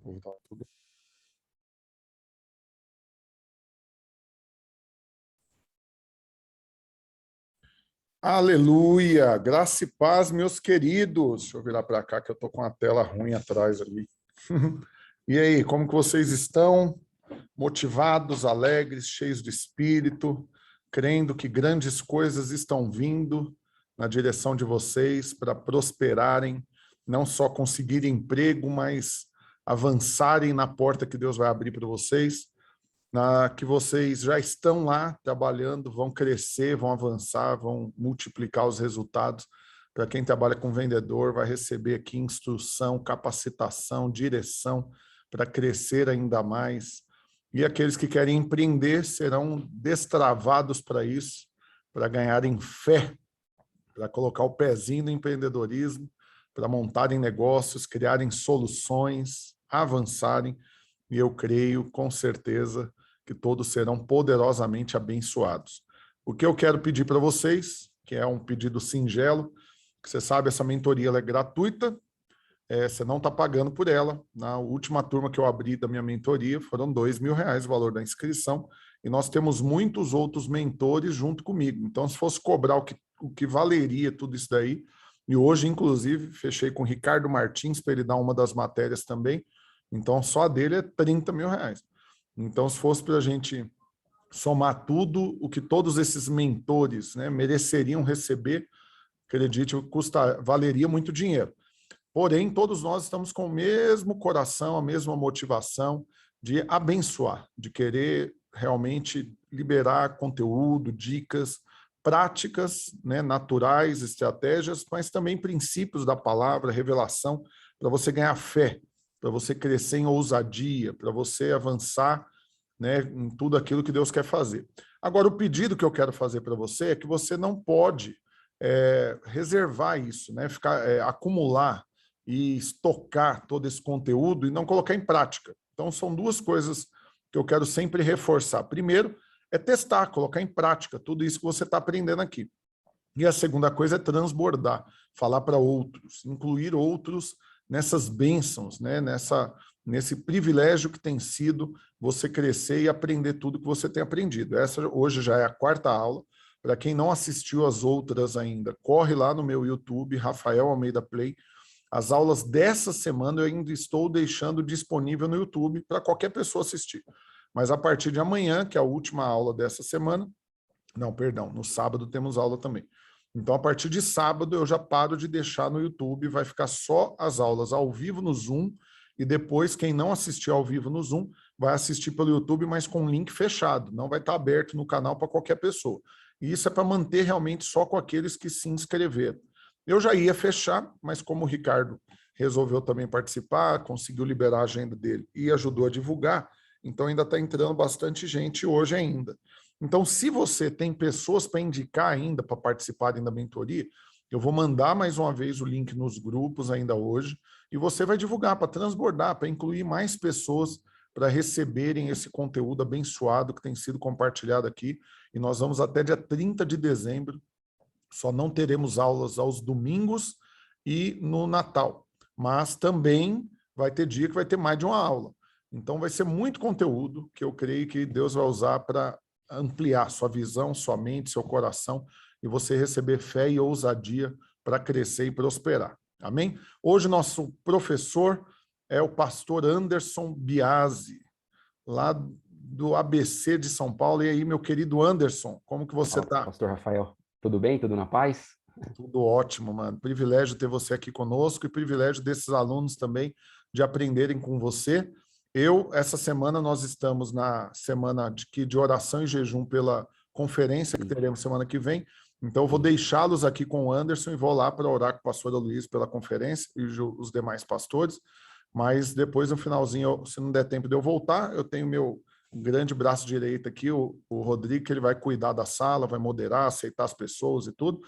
Vou voltar tudo. Aleluia! Graça e paz, meus queridos. Deixa eu virar para cá que eu estou com a tela ruim atrás ali. E aí, como que vocês estão? Motivados, alegres, cheios de espírito, crendo que grandes coisas estão vindo na direção de vocês para prosperarem, não só conseguir emprego, mas avançarem na porta que Deus vai abrir para vocês, que vocês já estão lá trabalhando, vão crescer, vão avançar, vão multiplicar os resultados. Para quem trabalha com vendedor, vai receber aqui instrução, capacitação, direção para crescer ainda mais. E aqueles que querem empreender serão destravados para isso, para ganharem fé, para colocar o pezinho no empreendedorismo, para montarem negócios, criarem soluções, avançarem. E eu creio, com certeza, que todos serão poderosamente abençoados. O que eu quero pedir para vocês, que é um pedido singelo, que você sabe, essa mentoria ela é gratuita, você não está pagando por ela. Na última turma que eu abri da minha mentoria, foram R$ 2.000 o valor da inscrição, e nós temos muitos outros mentores junto comigo. Então, se fosse cobrar o que valeria tudo isso daí, e hoje, inclusive, fechei com o Ricardo Martins para ele dar uma das matérias também, então só a dele é R$ 30.000. Então, se fosse para a gente somar tudo o que todos esses mentores, né, mereceriam receber, acredite, valeria muito dinheiro. Porém, todos nós estamos com o mesmo coração, a mesma motivação de abençoar, de querer realmente liberar conteúdo, dicas, práticas, né, naturais, estratégias, mas também princípios da palavra, revelação, para você ganhar fé, para você crescer em ousadia, para você avançar, né, em tudo aquilo que Deus quer fazer. Agora, o pedido que eu quero fazer para você é que você não pode reservar isso, né, acumular e estocar todo esse conteúdo e não colocar em prática. Então, são duas coisas que eu quero sempre reforçar. Primeiro, é testar, colocar em prática tudo isso que você está aprendendo aqui. E a segunda coisa é transbordar, falar para outros, incluir outros nessas bênçãos, né? Nesse privilégio que tem sido você crescer e aprender tudo que você tem aprendido. Essa hoje já é a 4ª aula. Para quem não assistiu as outras ainda, corre lá no meu YouTube, Rafael Almeida Play. As aulas dessa semana eu ainda estou deixando disponível no YouTube para qualquer pessoa assistir. Mas a partir de amanhã, que é a última aula dessa semana, não, perdão, no sábado temos aula também. Então, a partir de sábado, eu já paro de deixar no YouTube, vai ficar só as aulas ao vivo no Zoom, e depois, quem não assistir ao vivo no Zoom, vai assistir pelo YouTube, mas com link fechado, não vai estar aberto no canal para qualquer pessoa. E isso é para manter realmente só com aqueles que se inscreveram. Eu já ia fechar, mas como o Ricardo resolveu também participar, conseguiu liberar a agenda dele e ajudou a divulgar, então ainda está entrando bastante gente hoje ainda. Então, se você tem pessoas para indicar ainda para participarem da mentoria, eu vou mandar mais uma vez o link nos grupos ainda hoje e você vai divulgar para transbordar, para incluir mais pessoas para receberem esse conteúdo abençoado que tem sido compartilhado aqui. E nós vamos até dia 30 de dezembro, só não teremos aulas aos domingos e no Natal, mas também vai ter dia que vai ter mais de uma aula. Então vai ser muito conteúdo que eu creio que Deus vai usar para ampliar sua visão, sua mente, seu coração e você receber fé e ousadia para crescer e prosperar. Amém? Hoje nosso professor é o pastor Anderson Biasi, lá do ABC de São Paulo. E aí, meu querido Anderson, como que você está? Pastor Rafael, tudo bem? Tudo na paz? Tudo ótimo, mano. Privilégio ter você aqui conosco e privilégio desses alunos também de aprenderem com você. Essa semana, nós estamos na semana de oração e jejum pela conferência que teremos semana que vem. Então, eu vou deixá-los aqui com o Anderson e vou lá para orar com o pastor Luiz pela conferência e os demais pastores. Mas depois, no finalzinho, se não der tempo de eu voltar, eu tenho meu grande braço direito aqui, o Rodrigo, que ele vai cuidar da sala, vai moderar, aceitar as pessoas e tudo.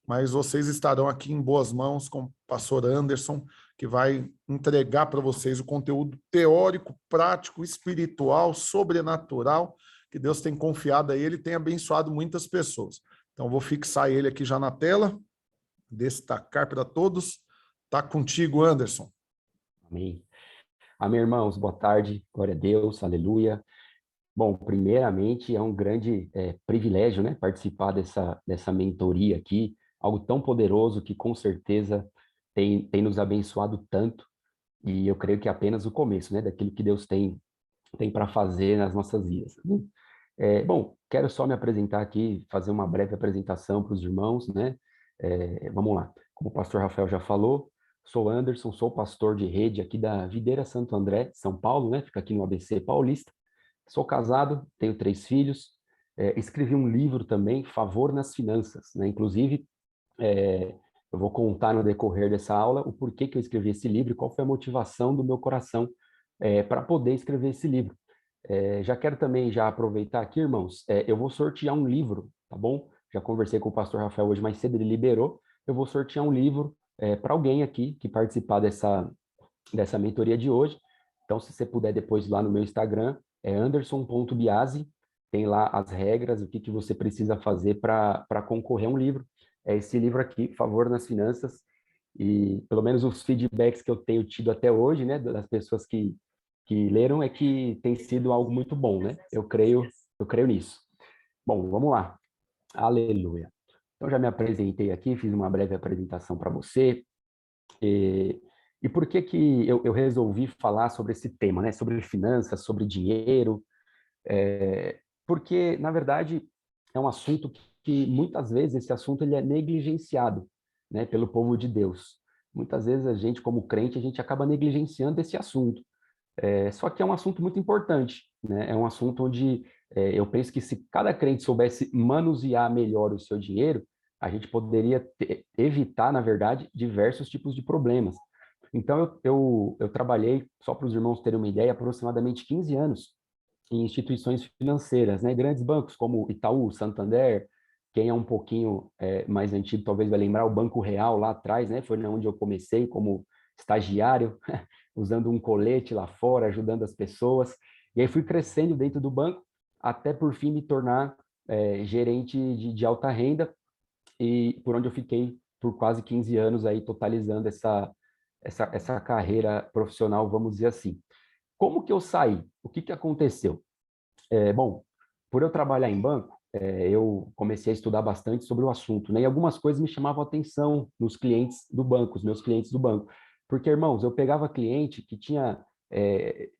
Mas vocês estarão aqui em boas mãos com o pastor Anderson, que vai entregar para vocês o conteúdo teórico, prático, espiritual, sobrenatural, que Deus tem confiado a ele e tem abençoado muitas pessoas. Então, vou fixar ele aqui já na tela, destacar para todos. Está contigo, Anderson. Amém. Amém, irmãos, boa tarde, glória a Deus, aleluia. Bom, primeiramente é um grande privilégio, né, participar dessa mentoria aqui, algo tão poderoso que com certeza tem nos abençoado tanto, e eu creio que é apenas o começo, né, daquilo que Deus tem para fazer nas nossas vidas, né? Bom, quero só me apresentar aqui, fazer uma breve apresentação para os irmãos, né? Vamos lá. Como o pastor Rafael já falou, sou Anderson, sou pastor de rede aqui da Videira Santo André, São Paulo, né? Fica aqui no ABC Paulista. Sou casado, tenho 3 filhos, escrevi um livro também, Favor nas Finanças, né? Inclusive, eu vou contar no decorrer dessa aula o porquê que eu escrevi esse livro e qual foi a motivação do meu coração para poder escrever esse livro. Já quero também já aproveitar aqui, irmãos, eu vou sortear um livro, tá bom? Já conversei com o pastor Rafael hoje mais cedo, ele liberou. Eu vou sortear um livro para alguém aqui que participar dessa mentoria de hoje. Então, se você puder depois ir lá no meu Instagram, é anderson.biasi, tem lá as regras, o que você precisa fazer para concorrer a um livro. É esse livro aqui, Favor nas Finanças, e pelo menos os feedbacks que eu tenho tido até hoje, né, das pessoas que leram, é que tem sido algo muito bom, né? Eu creio nisso. Bom, vamos lá. Aleluia. Então, já me apresentei aqui, fiz uma breve apresentação para você. E por que que eu resolvi falar sobre esse tema, né? Sobre finanças, sobre dinheiro? Porque, na verdade, é um assunto que muitas vezes esse assunto ele é negligenciado, né, pelo povo de Deus. Muitas vezes a gente, como crente, a gente acaba negligenciando esse assunto. Só que é um assunto muito importante, né? É um assunto onde eu penso que se cada crente soubesse manusear melhor o seu dinheiro, a gente poderia evitar, na verdade, diversos tipos de problemas. Então, eu trabalhei, só para os irmãos terem uma ideia, aproximadamente 15 anos em instituições financeiras, né? Grandes bancos como Itaú, Santander, quem é um pouquinho mais antigo talvez vai lembrar o Banco Real lá atrás, né? Foi onde eu comecei como estagiário, usando um colete lá fora, ajudando as pessoas. E aí fui crescendo dentro do banco, até por fim me tornar gerente de alta renda, e por onde eu fiquei por quase 15 anos aí, totalizando essa carreira profissional, vamos dizer assim. Como que eu saí? O que que aconteceu? Bom, por eu trabalhar em banco, eu comecei a estudar bastante sobre o assunto, né? E algumas coisas me chamavam a atenção nos clientes do banco, os meus clientes do banco. Porque, irmãos, eu pegava cliente que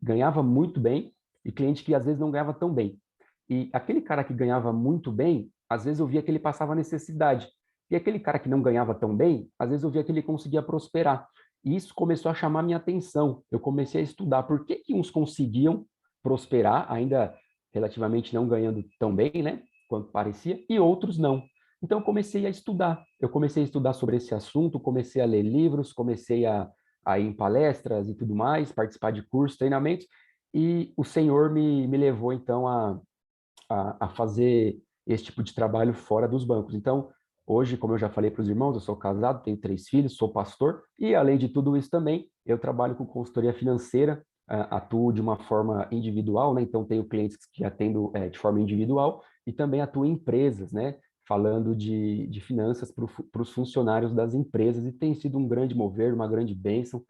ganhava muito bem e cliente que às vezes não ganhava tão bem. E aquele cara que ganhava muito bem, às vezes eu via que ele passava necessidade. E aquele cara que não ganhava tão bem, às vezes eu via que ele conseguia prosperar. E isso começou a chamar minha atenção. Eu comecei a estudar por que que uns conseguiam prosperar, ainda relativamente não ganhando tão bem, né, quanto parecia, e outros não. Então eu comecei a estudar. Eu comecei a estudar sobre esse assunto, comecei a ler livros, comecei a ir em palestras e tudo mais, participar de cursos, treinamentos, e o Senhor me levou então a fazer esse tipo de trabalho fora dos bancos. Então, hoje, como eu já falei para os irmãos, eu sou casado, tenho 3 filhos, sou pastor, e além de tudo isso também, eu trabalho com consultoria financeira, atuo de uma forma individual, né? Então tenho clientes que atendo de forma individual e também atuo em empresas, né? Falando de finanças para os funcionários das empresas, e tem sido um grande mover, uma grande bênção,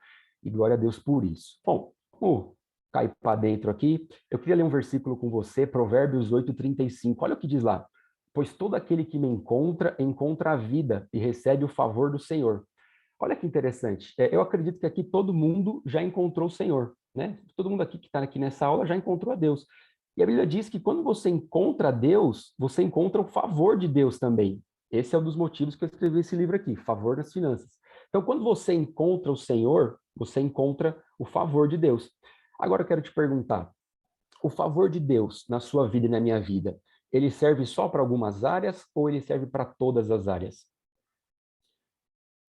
e glória a Deus por isso. Bom, vamos cair para dentro aqui. Eu queria ler um versículo com você, Provérbios 8:35. Olha o que diz lá: pois todo aquele que me encontra, encontra a vida e recebe o favor do Senhor. Olha que interessante. Eu acredito que aqui todo mundo já encontrou o Senhor, né? Todo mundo aqui que está aqui nessa aula já encontrou a Deus. E a Bíblia diz que quando você encontra Deus, você encontra o favor de Deus também. Esse é um dos motivos que eu escrevi esse livro aqui, Favor das Finanças. Então, quando você encontra o Senhor, você encontra o favor de Deus. Agora eu quero te perguntar, o favor de Deus na sua vida e na minha vida, ele serve só para algumas áreas ou ele serve para todas as áreas?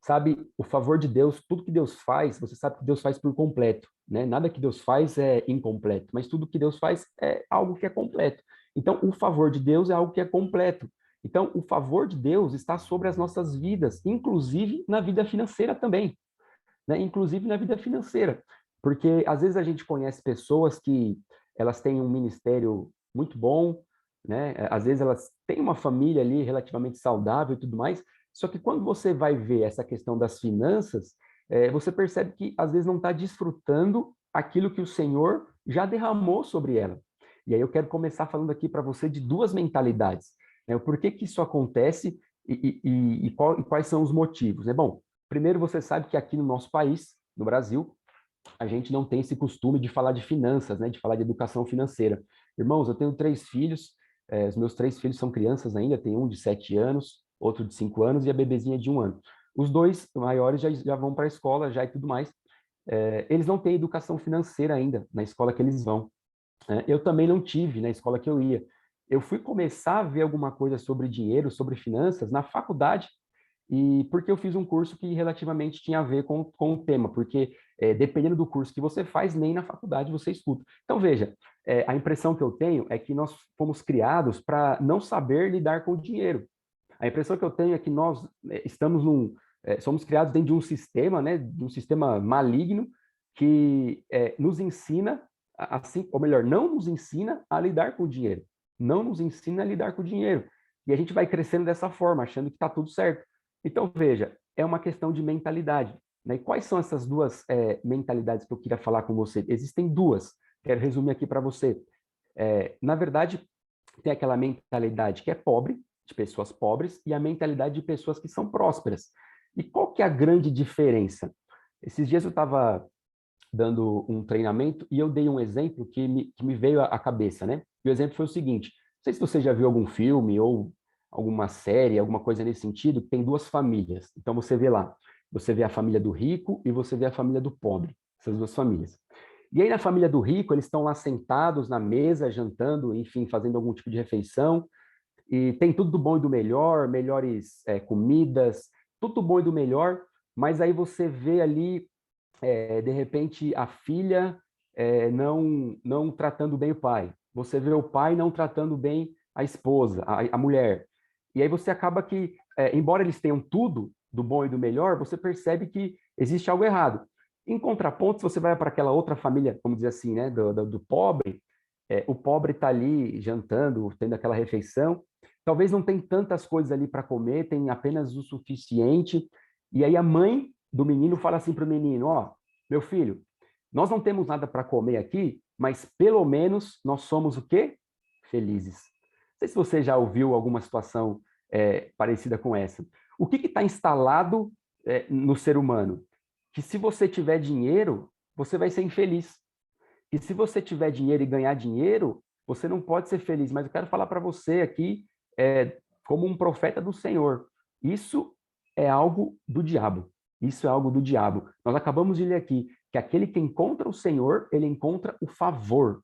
Sabe, o favor de Deus, tudo que Deus faz, você sabe que Deus faz por completo, né? Nada que Deus faz é incompleto, mas tudo que Deus faz é algo que é completo. Então, o favor de Deus é algo que é completo. Então, o favor de Deus está sobre as nossas vidas, inclusive na vida financeira também, né? Inclusive na vida financeira, porque às vezes a gente conhece pessoas que elas têm um ministério muito bom, né? Às vezes elas têm uma família ali relativamente saudável e tudo mais, só que quando você vai ver essa questão das finanças, você percebe que às vezes não está desfrutando aquilo que o Senhor já derramou sobre ela. E aí eu quero começar falando aqui para você de duas mentalidades, né? O porquê que isso acontece e quais são os motivos, né? Bom, primeiro você sabe que aqui no nosso país, no Brasil, a gente não tem esse costume de falar de finanças, né? De falar de educação financeira. Irmãos, eu tenho 3 filhos, os meus 3 filhos são crianças ainda, tem um de 7 anos, outro de 5 anos e a bebezinha de 1 ano. Os 2 maiores já vão para a escola já e tudo mais. Eles não têm educação financeira ainda na escola que eles vão. Eu também não tive na escola que eu ia. Eu fui começar a ver alguma coisa sobre dinheiro, sobre finanças na faculdade, e porque eu fiz um curso que relativamente tinha a ver com o tema, porque dependendo do curso que você faz, nem na faculdade você escuta. Então, veja, a impressão que eu tenho é que nós fomos criados para não saber lidar com o dinheiro. A impressão que eu tenho é que nós somos criados dentro de um sistema, né, de um sistema maligno que nos ensina, assim, ou melhor, não nos ensina a lidar com o dinheiro. Não nos ensina a lidar com o dinheiro. E a gente vai crescendo dessa forma, achando que está tudo certo. Então, veja, é uma questão de mentalidade, né? E quais são essas duas mentalidades que eu queria falar com você? Existem duas, quero resumir aqui para você. Na verdade, tem aquela mentalidade que é pobre, de pessoas pobres, e a mentalidade de pessoas que são prósperas. E qual que é a grande diferença? Esses dias eu estava dando um treinamento e eu dei um exemplo que me veio à cabeça, né? E o exemplo foi o seguinte: não sei se você já viu algum filme ou alguma série, alguma coisa nesse sentido, que tem 2 famílias. Então você vê lá, você vê a família do rico e você vê a família do pobre, essas 2 famílias. E aí na família do rico, eles estão lá sentados na mesa, jantando, enfim, fazendo algum tipo de refeição, e tem tudo do bom e do melhor, melhores comidas, tudo do bom e do melhor, mas aí você vê ali, de repente, a filha não tratando bem o pai. Você vê o pai não tratando bem a esposa, a mulher. E aí você acaba que, embora eles tenham tudo do bom e do melhor, você percebe que existe algo errado. Em contraponto, se você vai para aquela outra família, vamos dizer assim, né, do pobre, o pobre está ali jantando, tendo aquela refeição, talvez não tem tantas coisas ali para comer, tem apenas o suficiente, e aí a mãe do menino fala assim para o menino: ó, meu filho, nós não temos nada para comer aqui, mas pelo menos nós somos o quê? Felizes. Não sei se você já ouviu alguma situação parecida com essa. O que está instalado no ser humano? Que se você tiver dinheiro, você vai ser infeliz. E se você tiver dinheiro e ganhar dinheiro, você não pode ser feliz. Mas eu quero falar para você aqui, como um profeta do Senhor, isso é algo do diabo. Isso é algo do diabo. Nós acabamos de ler aqui que aquele que encontra o Senhor, ele encontra o favor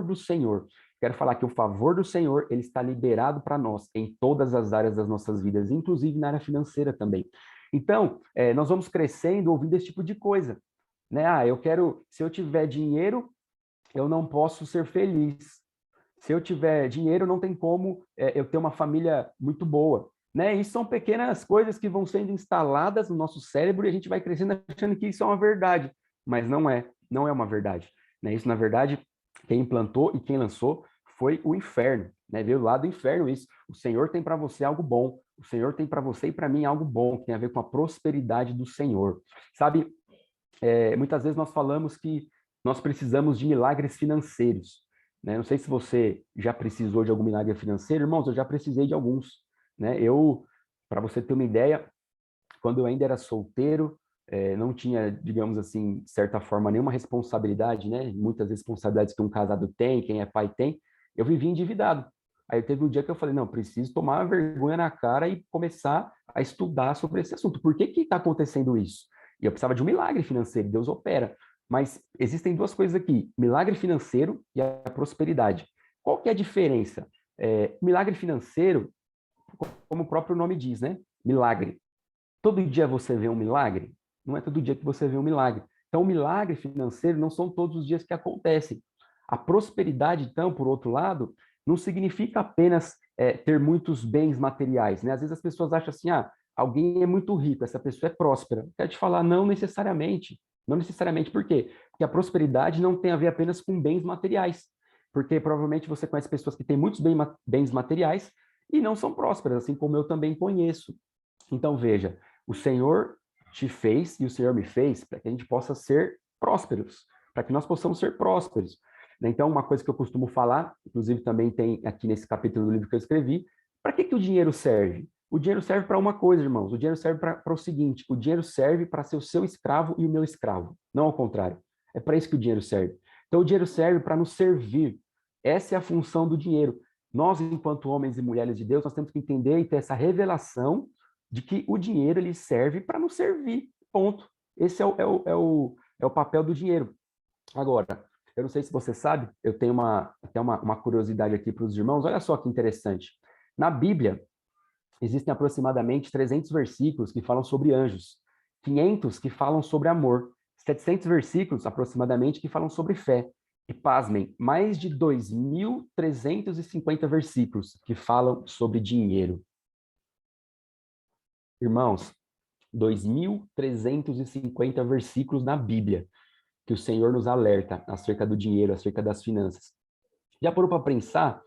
do Senhor. Quero falar que o favor do Senhor, ele está liberado para nós em todas as áreas das nossas vidas, inclusive na área financeira também. Então, nós vamos crescendo ouvindo esse tipo de coisa, né? Se eu tiver dinheiro, eu não posso ser feliz. Se eu tiver dinheiro, não tem como eu ter uma família muito boa, né? Isso são pequenas coisas que vão sendo instaladas no nosso cérebro e a gente vai crescendo achando que isso é uma verdade, mas não é uma verdade, né? Isso, na verdade, quem implantou e quem lançou foi o inferno, né? Veio lá do inferno isso. O Senhor tem para você algo bom. O Senhor tem para você e para mim algo bom, que tem a ver com a prosperidade do Senhor. Sabe, muitas vezes nós falamos que nós precisamos de milagres financeiros, né? Não sei se você já precisou de algum milagre financeiro, irmãos, eu já precisei de alguns, né? Para você ter uma ideia, quando eu ainda era solteiro, não tinha, digamos assim, de certa forma, nenhuma responsabilidade, né? Muitas responsabilidades que um casado tem, quem é pai tem, eu vivia endividado. Aí teve um dia que eu falei, não, preciso tomar vergonha na cara e começar a estudar sobre esse assunto. Por que que está acontecendo isso? E eu precisava de um milagre financeiro, Deus opera. Mas existem 2 coisas aqui, milagre financeiro e a prosperidade. Qual que é a diferença? Milagre financeiro, como o próprio nome diz, né? Milagre. Todo dia você vê um milagre? Não é todo dia que você vê um milagre. Então, o milagre financeiro não são todos os dias que acontecem. A prosperidade, então, por outro lado, não significa apenas ter muitos bens materiais, né? Às vezes as pessoas acham assim, alguém é muito rico, essa pessoa é próspera. Quero te falar, não necessariamente. Não necessariamente. Por quê? Porque a prosperidade não tem a ver apenas com bens materiais. Porque provavelmente você conhece pessoas que têm muitos bens materiais e não são prósperas, assim como eu também conheço. Então, veja, o Senhor te fez e o Senhor me fez para que a gente possa ser prósperos. para que nós possamos ser prósperos. Né? Então, uma coisa que eu costumo falar, inclusive também tem aqui nesse capítulo do livro que eu escrevi, para que o dinheiro serve? O dinheiro serve para uma coisa, irmãos, o dinheiro serve para o seguinte, o dinheiro serve para ser o seu escravo e o meu escravo, não ao contrário. É para isso que o dinheiro serve. Então, o dinheiro serve para nos servir. Essa é a função do dinheiro. Nós, enquanto homens e mulheres de Deus, nós temos que entender e ter essa revelação de que o dinheiro ele serve para nos servir. Ponto. Esse é o papel do dinheiro. Agora, eu não sei se você sabe, eu tenho até uma curiosidade aqui para os irmãos. Olha só que interessante. Na Bíblia, existem aproximadamente 300 versículos que falam sobre anjos, 500 que falam sobre amor, 700 versículos aproximadamente que falam sobre fé. E pasmem, mais de 2.350 versículos que falam sobre dinheiro. Irmãos, 2.350 versículos na Bíblia que o Senhor nos alerta acerca do dinheiro, acerca das finanças. Já parou para pensar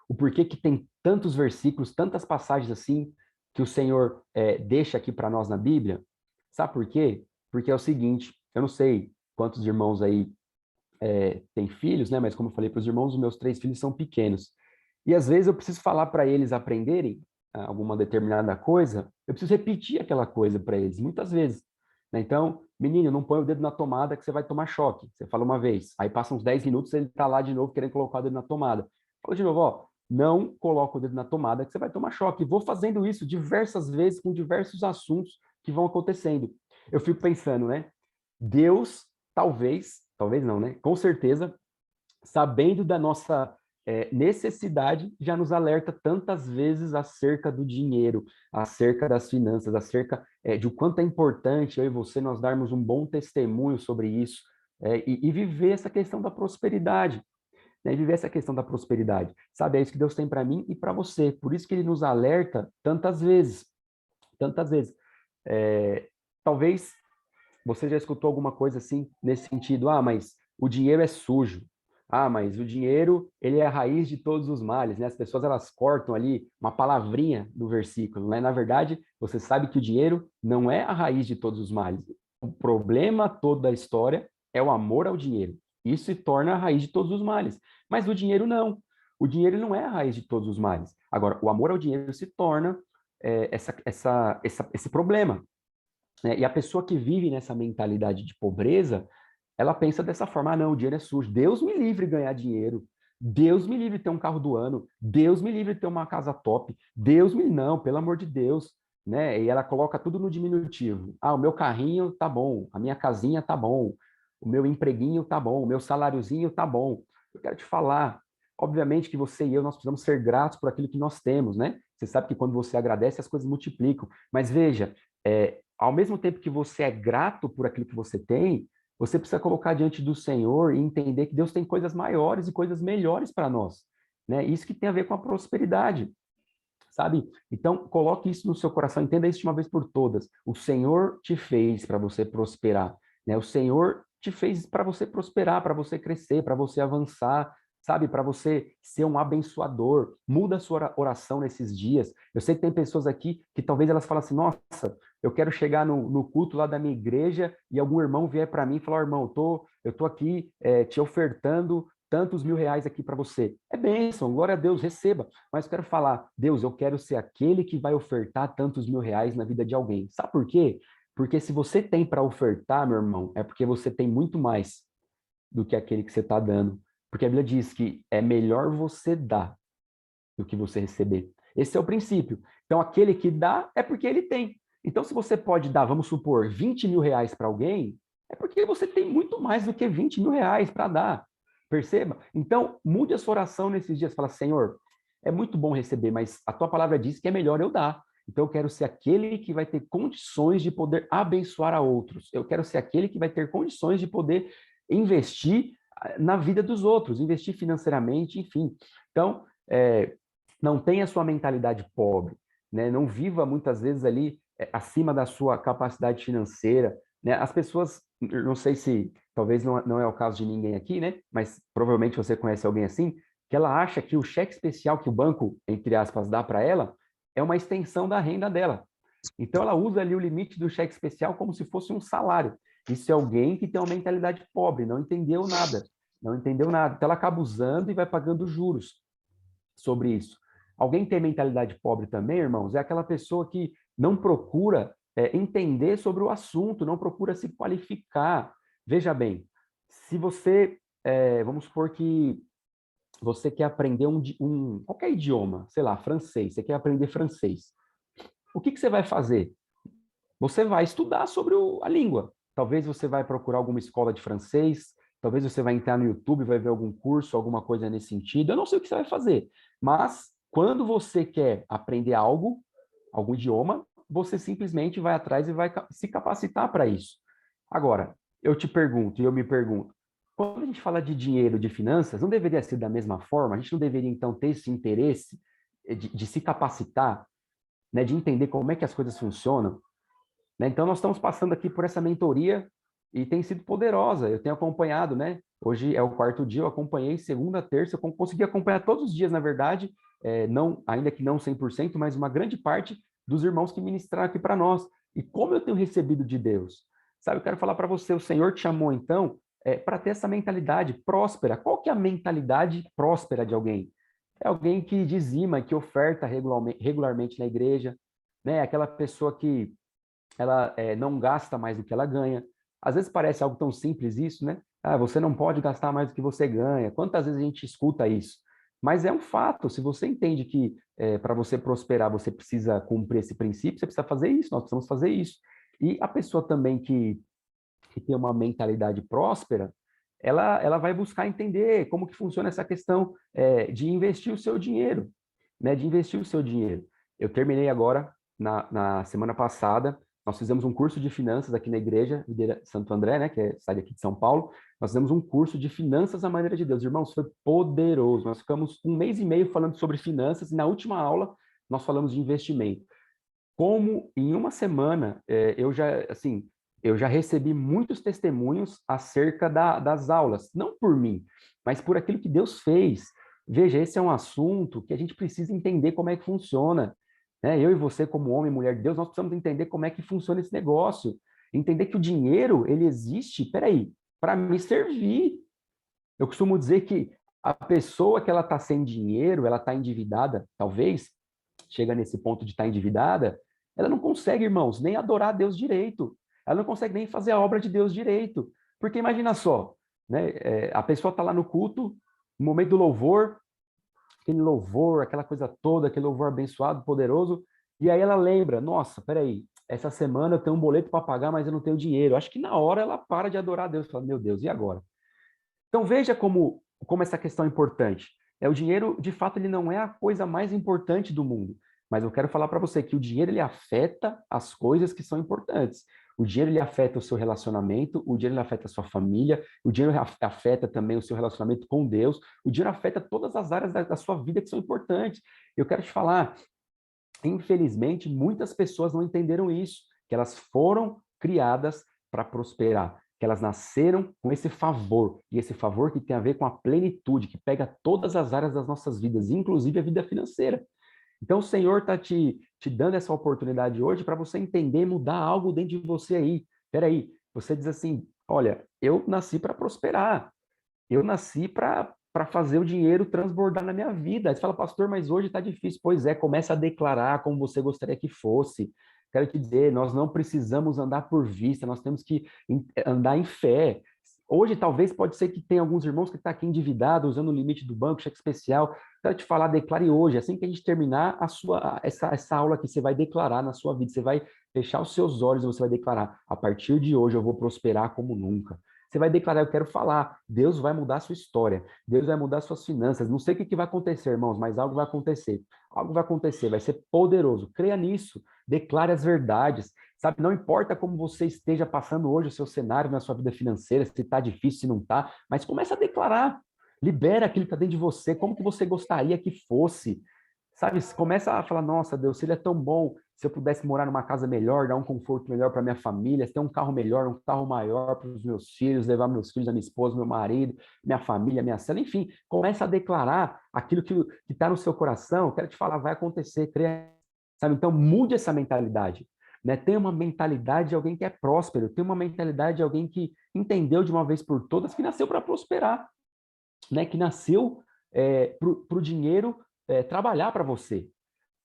o porquê que tem tantos versículos, tantas passagens assim que o Senhor deixa aqui para nós na Bíblia? Sabe por quê? Porque é o seguinte, eu não sei quantos irmãos aí têm filhos, né? Mas como eu falei para os irmãos, os meus 3 filhos são pequenos. E às vezes eu preciso falar para eles aprenderem alguma determinada coisa, eu preciso repetir aquela coisa para eles, muitas vezes. Né? Então, menino, não põe o dedo na tomada que você vai tomar choque. Você fala uma vez, aí passa uns 10 minutos, ele está lá de novo querendo colocar o dedo na tomada. Fala de novo, ó, não coloca o dedo na tomada que você vai tomar choque. E vou fazendo isso diversas vezes com diversos assuntos que vão acontecendo. Eu fico pensando, né? Deus, talvez não, né? Com certeza, sabendo da nossa necessidade, já nos alerta tantas vezes acerca do dinheiro, acerca das finanças, acerca de o quanto é importante eu e você nós darmos um bom testemunho sobre isso e viver essa questão da prosperidade. Né, e viver essa questão da prosperidade. Sabe, é isso que Deus tem para mim e para você. Por isso que ele nos alerta tantas vezes. Tantas vezes. Talvez você já escutou alguma coisa assim, nesse sentido, mas o dinheiro é sujo. Mas o dinheiro, ele é a raiz de todos os males, né? As pessoas, elas cortam ali uma palavrinha do versículo, né? Na verdade, você sabe que o dinheiro não é a raiz de todos os males. O problema todo da história é o amor ao dinheiro. Isso se torna a raiz de todos os males. Mas o dinheiro não. O dinheiro não é a raiz de todos os males. Agora, o amor ao dinheiro se torna esse problema. Né? E a pessoa que vive nessa mentalidade de pobreza, ela pensa dessa forma, não, o dinheiro é sujo. Deus me livre de ganhar dinheiro. Deus me livre de ter um carro do ano. Deus me livre de ter uma casa top. Não, pelo amor de Deus. Né? E ela coloca tudo no diminutivo. O meu carrinho tá bom, a minha casinha tá bom, o meu empreguinho tá bom, o meu saláriozinho tá bom. Eu quero te falar, obviamente que você e eu, nós precisamos ser gratos por aquilo que nós temos, né? Você sabe que quando você agradece, as coisas multiplicam. Mas veja, ao mesmo tempo que você é grato por aquilo que você tem, você precisa colocar diante do Senhor e entender que Deus tem coisas maiores e coisas melhores para nós. Né? Isso que tem a ver com a prosperidade. Sabe? Então, coloque isso no seu coração, entenda isso de uma vez por todas. O Senhor te fez para você prosperar. Né? O Senhor te fez para você prosperar, para você crescer, para você avançar, sabe? Para você ser um abençoador. Muda a sua oração nesses dias. Eu sei que tem pessoas aqui que talvez elas falem assim, nossa, eu quero chegar no culto lá da minha igreja e algum irmão vier para mim e falar, irmão, eu tô aqui te ofertando tantos R$ 1.000 aqui para você. É bênção, glória a Deus, receba. Mas eu quero falar, Deus, eu quero ser aquele que vai ofertar tantos R$ 1.000 na vida de alguém. Sabe por quê? Porque se você tem para ofertar, meu irmão, é porque você tem muito mais do que aquele que você está dando. Porque a Bíblia diz que é melhor você dar do que você receber. Esse é o princípio. Então, aquele que dá é porque ele tem. Então, se você pode dar, vamos supor, R$ 20.000 para alguém, é porque você tem muito mais do que R$ 20.000 para dar. Perceba? Então, mude a sua oração nesses dias. Fala, Senhor, é muito bom receber, mas a tua palavra diz que é melhor eu dar. Então, eu quero ser aquele que vai ter condições de poder abençoar a outros. Eu quero ser aquele que vai ter condições de poder investir na vida dos outros, investir financeiramente, enfim. Então, não tenha a sua mentalidade pobre, né? Não viva muitas vezes ali acima da sua capacidade financeira, né? As pessoas, não sei se, talvez não é o caso de ninguém aqui, né? Mas provavelmente você conhece alguém assim, que ela acha que o cheque especial que o banco, entre aspas, dá para ela é uma extensão da renda dela. Então ela usa ali o limite do cheque especial como se fosse um salário. Isso é alguém que tem uma mentalidade pobre, não entendeu nada, não entendeu nada. Então ela acaba usando e vai pagando juros sobre isso. Alguém que tem mentalidade pobre também, irmãos, é aquela pessoa que não procura entender sobre o assunto, não procura se qualificar. Veja bem, se você, vamos supor que você quer aprender qualquer idioma, sei lá, francês, você quer aprender francês. O que você vai fazer? Você vai estudar sobre a língua. Talvez você vai procurar alguma escola de francês, talvez você vai entrar no YouTube, vai ver algum curso, alguma coisa nesse sentido. Eu não sei o que você vai fazer, mas quando você quer aprender algo, algum idioma, você simplesmente vai atrás e vai se capacitar para isso. Agora, eu te pergunto e eu me pergunto, quando a gente fala de dinheiro, de finanças, não deveria ser da mesma forma? A gente não deveria, então, ter esse interesse de se capacitar, né, de entender como é que as coisas funcionam? Né? Então, nós estamos passando aqui por essa mentoria e tem sido poderosa. Eu tenho acompanhado, né? Hoje é o quarto dia, eu acompanhei segunda, terça, eu consegui acompanhar todos os dias, na verdade, não, ainda que não 100%, mas uma grande parte dos irmãos que ministraram aqui para nós. E como eu tenho recebido de Deus? Sabe, eu quero falar para você, o Senhor te chamou, então, para ter essa mentalidade próspera. Qual que é a mentalidade próspera de alguém? É alguém que dizima, que oferta regularmente na igreja, né? Aquela pessoa que ela não gasta mais do que ela ganha. Às vezes parece algo tão simples isso, né? Ah, você não pode gastar mais do que você ganha. Quantas vezes a gente escuta isso? Mas é um fato. Se você entende que para você prosperar você precisa cumprir esse princípio, você precisa fazer isso. Nós precisamos fazer isso. E a pessoa também que tem uma mentalidade próspera, ela vai buscar entender como que funciona essa questão de investir o seu dinheiro, né? De investir o seu dinheiro. Eu terminei agora, na semana passada, nós fizemos um curso de finanças aqui na igreja Santo André, né? Que é cidade aqui de São Paulo. Nós fizemos um curso de finanças à maneira de Deus. Irmãos, foi poderoso. Nós ficamos um mês e meio falando sobre finanças e na última aula nós falamos de investimento. Como em uma semana eu já recebi muitos testemunhos acerca das aulas, não por mim, mas por aquilo que Deus fez. Veja, esse é um assunto que a gente precisa entender como é que funciona, né? Eu e você, como homem e mulher de Deus, nós precisamos entender como é que funciona esse negócio, entender que o dinheiro, ele existe, peraí, para me servir. Eu costumo dizer que a pessoa que ela está sem dinheiro, ela está endividada, talvez, chega nesse ponto de estar endividada, ela não consegue, irmãos, nem adorar a Deus direito. Ela não consegue nem fazer a obra de Deus direito. Porque imagina só, né? A pessoa está lá no culto, no momento do louvor, aquele louvor, aquela coisa toda, aquele louvor abençoado, poderoso, e aí ela lembra, nossa, peraí, essa semana eu tenho um boleto para pagar, mas eu não tenho dinheiro. Acho que na hora ela para de adorar a Deus, fala, meu Deus, e agora? Então veja como essa questão é importante. O dinheiro, de fato, ele não é a coisa mais importante do mundo. Mas eu quero falar para você que o dinheiro ele afeta as coisas que são importantes. O dinheiro ele afeta o seu relacionamento, o dinheiro ele afeta a sua família, o dinheiro afeta também o seu relacionamento com Deus, o dinheiro afeta todas as áreas da sua vida que são importantes. Eu quero te falar, infelizmente, muitas pessoas não entenderam isso, que elas foram criadas para prosperar, que elas nasceram com esse favor, e esse favor que tem a ver com a plenitude, que pega todas as áreas das nossas vidas, inclusive a vida financeira. Então, o Senhor está te dando essa oportunidade hoje para você entender e mudar algo dentro de você aí. Peraí, você diz assim, olha, eu nasci para prosperar, eu nasci para fazer o dinheiro transbordar na minha vida. Aí você fala, pastor, mas hoje está difícil. Pois é, começa a declarar como você gostaria que fosse. Quero te dizer, nós não precisamos andar por vista, nós temos que andar em fé. Hoje, talvez, pode ser que tenha alguns irmãos que estão aqui endividados, usando o limite do banco, cheque especial. Quero te falar, declare hoje, assim que a gente terminar essa aula aqui, você vai declarar na sua vida, você vai fechar os seus olhos e você vai declarar, a partir de hoje eu vou prosperar como nunca. Você vai declarar, eu quero falar, Deus vai mudar a sua história, Deus vai mudar suas finanças. Não sei o que vai acontecer, irmãos, mas algo vai acontecer. Algo vai acontecer, vai ser poderoso. Creia nisso, declare as verdades. Sabe, não importa como você esteja passando hoje o seu cenário na sua vida financeira, se está difícil, se não está, mas comece a declarar. Libera aquilo que está dentro de você, como que você gostaria que fosse. Sabe, começa a falar, nossa, Deus, se ele é tão bom, se eu pudesse morar numa casa melhor, dar um conforto melhor para minha família, ter um carro melhor, um carro maior para os meus filhos, levar meus filhos, a minha esposa, meu marido, minha família, minha cela, enfim, começa a declarar aquilo que está no seu coração, eu quero te falar, vai acontecer, creia, sabe? Então, mude essa mentalidade. né? Tenha uma mentalidade de alguém que é próspero, tenha uma mentalidade de alguém que entendeu de uma vez por todas que nasceu para prosperar, né? Que nasceu para o dinheiro trabalhar para você,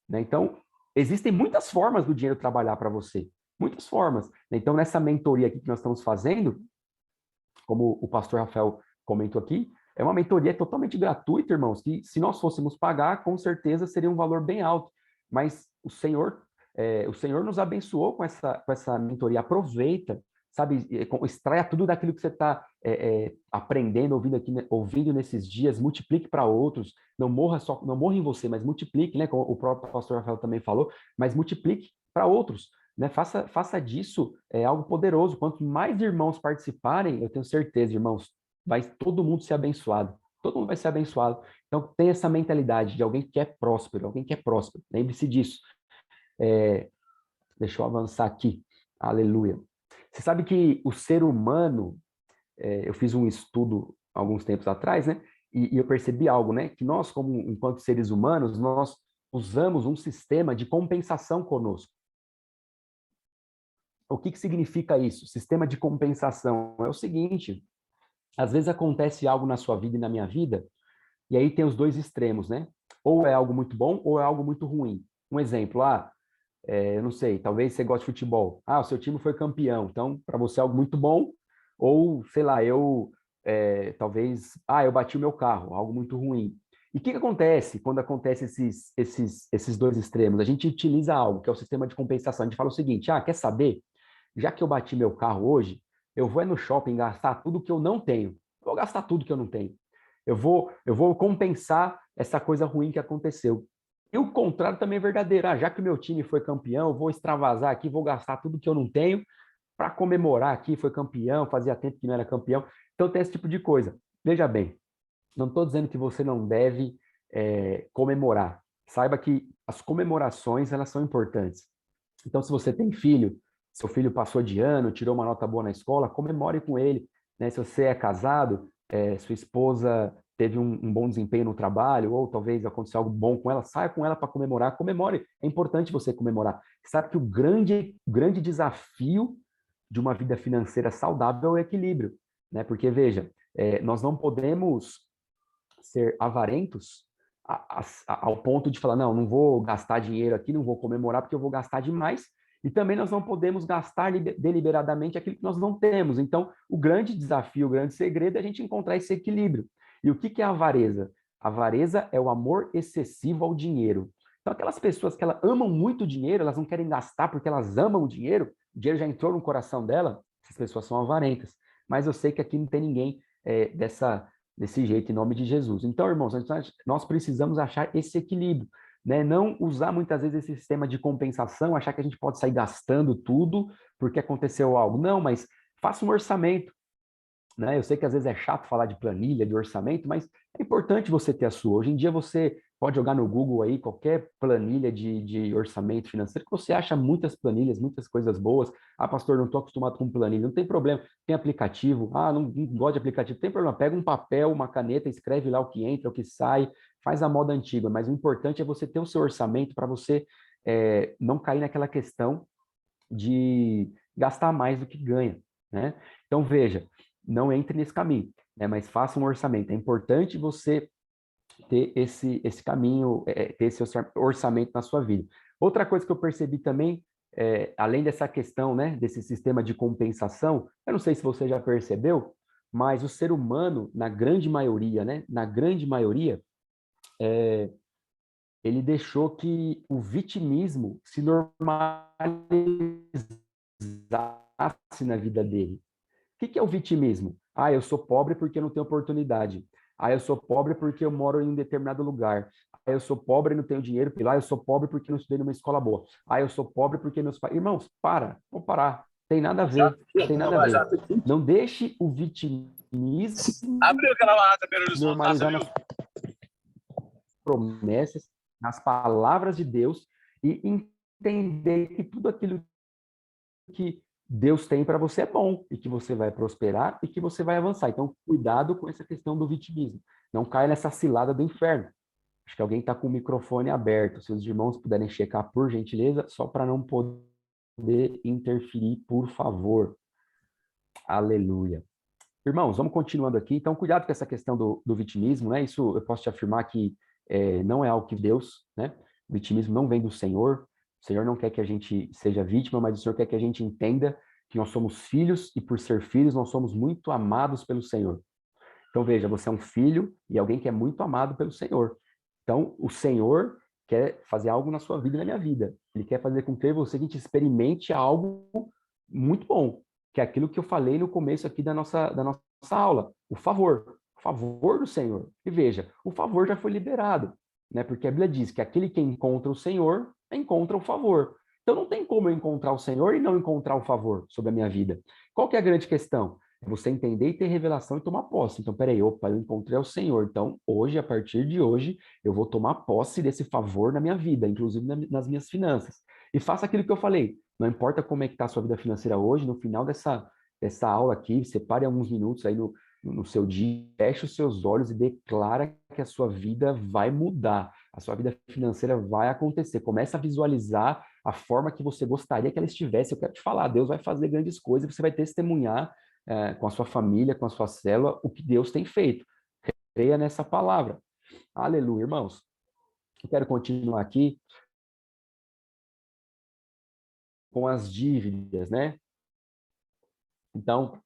né? Então, existem muitas formas do dinheiro trabalhar para você, muitas formas, né? Então, nessa mentoria aqui que nós estamos fazendo, como o pastor Rafael comentou aqui, é uma mentoria totalmente gratuita, irmãos, que se nós fôssemos pagar, com certeza seria um valor bem alto. Mas o Senhor nos abençoou com essa mentoria. Aproveita, sabe, extraia tudo daquilo que você está aprendendo, ouvindo nesses dias, multiplique para outros. Não morra em você, mas multiplique, né? Como o próprio pastor Rafael também falou, mas multiplique para outros. Né? Faça disso algo poderoso. Quanto mais irmãos participarem, eu tenho certeza, irmãos, vai todo mundo ser abençoado. Todo mundo vai ser abençoado. Então, tem essa mentalidade de alguém que é próspero, alguém que é próspero. Lembre-se disso. Deixa eu avançar aqui. Aleluia. Você sabe que o ser humano, eu fiz um estudo alguns tempos atrás, né? E eu percebi algo, né? Que nós, como enquanto seres humanos, nós usamos um sistema de compensação conosco. O que significa isso? Sistema de compensação é o seguinte: às vezes acontece algo na sua vida e na minha vida, e aí tem os dois extremos, né? Ou é algo muito bom, ou é algo muito ruim. Um exemplo, eu não sei, talvez você goste de futebol. O seu time foi campeão, então para você é algo muito bom, ou sei lá, talvez, eu bati o meu carro, algo muito ruim. E o que acontece quando acontece esses dois extremos? A gente utiliza algo que é o sistema de compensação. A gente fala o seguinte: quer saber? Já que eu bati meu carro hoje, eu vou no shopping gastar tudo que eu não tenho. Vou gastar tudo que eu não tenho. Eu vou compensar essa coisa ruim que aconteceu. E o contrário também é verdadeiro. Já que o meu time foi campeão, eu vou extravasar aqui, vou gastar tudo que eu não tenho para comemorar aqui, foi campeão, fazia tempo que não era campeão. Então tem esse tipo de coisa. Veja bem, não estou dizendo que você não deve comemorar. Saiba que as comemorações, elas são importantes. Então, se você tem filho, seu filho passou de ano, tirou uma nota boa na escola, comemore com ele. Né? Se você é casado, sua esposa teve um bom desempenho no trabalho, ou talvez aconteceu algo bom com ela, saia com ela para comemorar, comemore. É importante você comemorar. Sabe que o grande desafio de uma vida financeira saudável é o equilíbrio. Né? Porque, veja, nós não podemos ser avarentos ao ponto de falar, não vou gastar dinheiro aqui, não vou comemorar porque eu vou gastar demais, e também nós não podemos gastar deliberadamente aquilo que nós não temos. Então, o grande desafio, o grande segredo é a gente encontrar esse equilíbrio. E o que é a avareza? A avareza é o amor excessivo ao dinheiro. Então, aquelas pessoas que elas amam muito o dinheiro, elas não querem gastar porque elas amam o dinheiro já entrou no coração dela, essas pessoas são avarentas. Mas eu sei que aqui não tem ninguém desse jeito, em nome de Jesus. Então, irmãos, nós precisamos achar esse equilíbrio, né? Não usar muitas vezes esse sistema de compensação, achar que a gente pode sair gastando tudo porque aconteceu algo. Não, mas faça um orçamento, né? Eu sei que às vezes é chato falar de planilha, de orçamento, mas é importante você ter a sua. Hoje em dia você pode jogar no Google aí qualquer planilha de orçamento financeiro, que você acha muitas planilhas, muitas coisas boas. Pastor, não estou acostumado com planilha. Não tem problema. Tem aplicativo. Não gosto de aplicativo. Não tem problema. Pega um papel, uma caneta, escreve lá o que entra, o que sai. Faz a moda antiga. Mas o importante é você ter o seu orçamento para você não cair naquela questão de gastar mais do que ganha, né? Então, veja, não entre nesse caminho, né? Mas faça um orçamento. É importante você ter esse caminho, ter esse orçamento na sua vida. Outra coisa que eu percebi também, além dessa questão, né, desse sistema de compensação, eu não sei se você já percebeu, mas o ser humano, na grande maioria, né, na grande maioria, ele deixou que o vitimismo se normalizasse na vida dele. O que é o vitimismo? Eu sou pobre porque eu não tenho oportunidade. Eu sou pobre porque eu moro em um determinado lugar. Eu sou pobre e não tenho dinheiro. Eu sou pobre porque não estudei numa escola boa. Eu sou pobre porque meus pais... Irmãos, vamos parar. Tem nada a ver. Tem nada a ver. Não deixe o vitimismo abriu aquela lata, normalizar nas promessas, nas palavras de Deus e entender que tudo aquilo que Deus tem para você é bom e que você vai prosperar e que você vai avançar. Então, cuidado com essa questão do vitimismo. Não caia nessa cilada do inferno. Acho que alguém está com o microfone aberto. Se os irmãos puderem checar, por gentileza, só para não poder poder interferir, por favor. Aleluia. Irmãos, vamos continuando aqui. Então, cuidado com essa questão do vitimismo, né? Isso eu posso te afirmar que não é algo que Deus, né? O vitimismo não vem do Senhor. O Senhor não quer que a gente seja vítima, mas o Senhor quer que a gente entenda que nós somos filhos e, por ser filhos, nós somos muito amados pelo Senhor. Então, veja, você é um filho e alguém que é muito amado pelo Senhor. Então, o Senhor quer fazer algo na sua vida e na minha vida. Ele quer fazer com que você, a gente experimente algo muito bom, que é aquilo que eu falei no começo aqui da nossa aula, o favor do Senhor. E veja, o favor já foi liberado, né? Porque a Bíblia diz que aquele que encontra o Senhor, encontra o favor. Então não tem como eu encontrar o Senhor e não encontrar o favor sobre a minha vida. Qual que é a grande questão? É você entender e ter revelação e tomar posse. Então, peraí, opa, eu encontrei o Senhor. Então, hoje, a partir de hoje, eu vou tomar posse desse favor na minha vida, inclusive nas minhas finanças. E faça aquilo que eu falei. Não importa como é que está a sua vida financeira hoje, no final dessa aula aqui, separe alguns minutos aí no seu dia, feche os seus olhos e declara que a sua vida vai mudar. A sua vida financeira vai acontecer. Começa a visualizar a forma que você gostaria que ela estivesse. Eu quero te falar, Deus vai fazer grandes coisas, você vai testemunhar com a sua família, com a sua célula, o que Deus tem feito. Creia nessa palavra. Aleluia, irmãos. Eu quero continuar aqui com as dívidas, né? Então,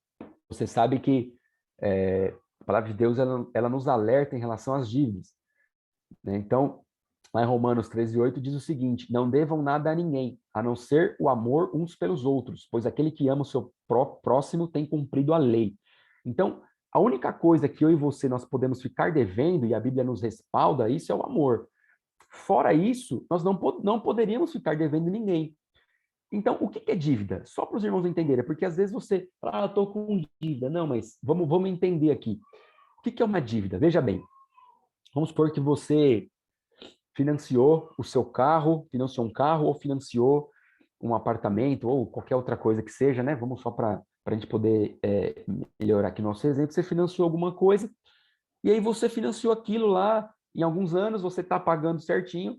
você sabe que a palavra de Deus, ela nos alerta em relação às dívidas, né? Então, lá em Romanos 13:8 diz o seguinte: não devam nada a ninguém, a não ser o amor uns pelos outros, pois aquele que ama o seu próximo tem cumprido a lei. Então, a única coisa que eu e você nós podemos ficar devendo, e a Bíblia nos respalda, isso é o amor. Fora isso, nós não poderíamos ficar devendo ninguém. Então, o que é dívida? Só para os irmãos entenderem, porque às vezes você fala, eu estou com dívida. Não, mas vamos entender aqui. O que é uma dívida? Veja bem, vamos supor que você financiou o seu carro, financiou um carro ou financiou um apartamento ou qualquer outra coisa que seja, né? Vamos só para a gente poder melhorar aqui nosso exemplo. Você financiou alguma coisa e aí você financiou aquilo lá, em alguns anos você está pagando certinho,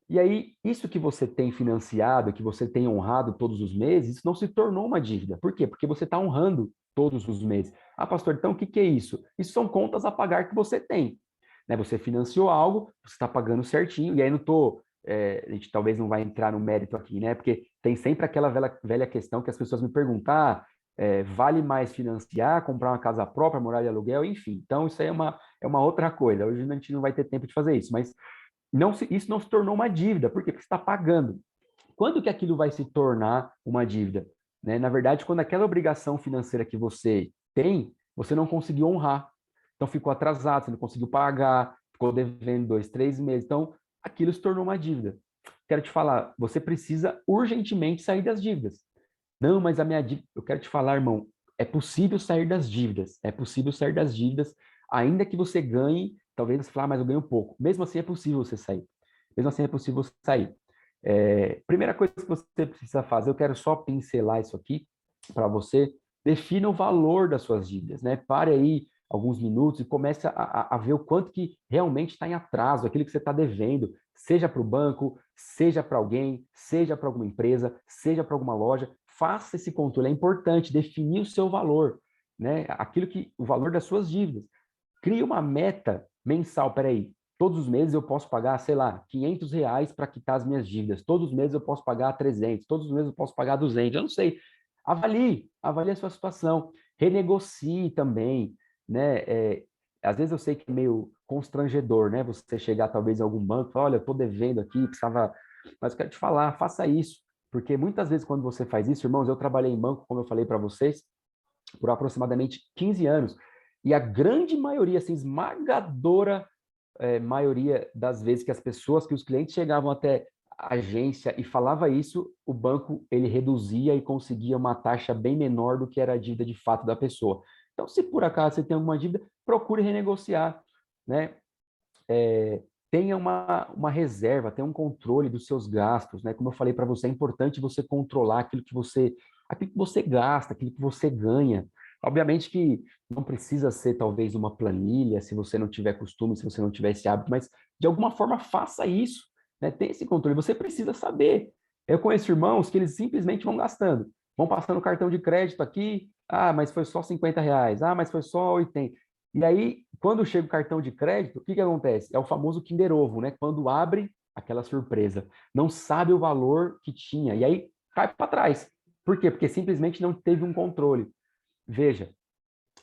e aí isso que você tem financiado, que você tem honrado todos os meses, isso não se tornou uma dívida. Por quê? Porque você está honrando todos os meses. Ah, pastor, então o que é isso? Isso são contas a pagar que você tem. Né? Você financiou algo, você está pagando certinho, e aí não estou... a gente talvez não vai entrar no mérito aqui, né? Porque tem sempre aquela velha questão que as pessoas me perguntam, vale mais financiar, comprar uma casa própria, morar de aluguel, enfim. Então, isso aí é uma outra coisa. Hoje a gente não vai ter tempo de fazer isso, mas isso não se tornou uma dívida. Por quê? Porque você está pagando. Quando que aquilo vai se tornar uma dívida? Né? Na verdade, quando aquela obrigação financeira que você tem, você não conseguiu honrar. Então, ficou atrasado, você não conseguiu pagar, ficou devendo 2, 3 meses. Então, aquilo se tornou uma dívida. Quero te falar, você precisa urgentemente sair das dívidas. Não, mas a minha dívida... Eu quero te falar, irmão, é possível sair das dívidas. É possível sair das dívidas, ainda que você ganhe, talvez você fale, mas eu ganho pouco. Mesmo assim é possível você sair. Mesmo assim é possível você sair. Primeira coisa que você precisa fazer, eu quero só pincelar isso aqui para você, defina o valor das suas dívidas, né? Pare aí alguns minutos e comece a ver o quanto que realmente está em atraso, aquilo que você está devendo, seja para o banco, seja para alguém, seja para alguma empresa, seja para alguma loja. Faça esse controle, é importante definir o seu valor, né? O valor das suas dívidas. Crie uma meta mensal, peraí, todos os meses eu posso pagar, sei lá, R$ 500 para quitar as minhas dívidas, todos os meses eu posso pagar 300, todos os meses eu posso pagar 200, eu não sei. Avalie a sua situação, renegocie também, né? Às vezes eu sei que é meio constrangedor, né? Você chegar talvez em algum banco e falar, olha, eu estou devendo aqui, precisava... Mas eu quero te falar, faça isso. Porque muitas vezes quando você faz isso, irmãos, eu trabalhei em banco, como eu falei para vocês, por aproximadamente 15 anos. E a grande maioria, assim, esmagadora maioria das vezes que os clientes chegavam até a agência e falava isso, o banco ele reduzia e conseguia uma taxa bem menor do que era a dívida de fato da pessoa. Então, se por acaso você tem alguma dívida, procure renegociar, né? Tenha uma reserva, tenha um controle dos seus gastos, né? Como eu falei para você, é importante você controlar aquilo que você gasta, aquilo que você ganha. Obviamente que não precisa ser talvez uma planilha, se você não tiver costume, se você não tiver esse hábito, mas de alguma forma faça isso, né? Tenha esse controle. Você precisa saber, Eu conheço irmãos que eles simplesmente vão gastando, vão passando cartão de crédito aqui, mas foi só R$ 50, mas foi só 80. E aí, quando chega o cartão de crédito, o que acontece? É o famoso Kinder Ovo, né? Quando abre, aquela surpresa. Não sabe o valor que tinha, e aí cai para trás. Por quê? Porque simplesmente não teve um controle. Veja,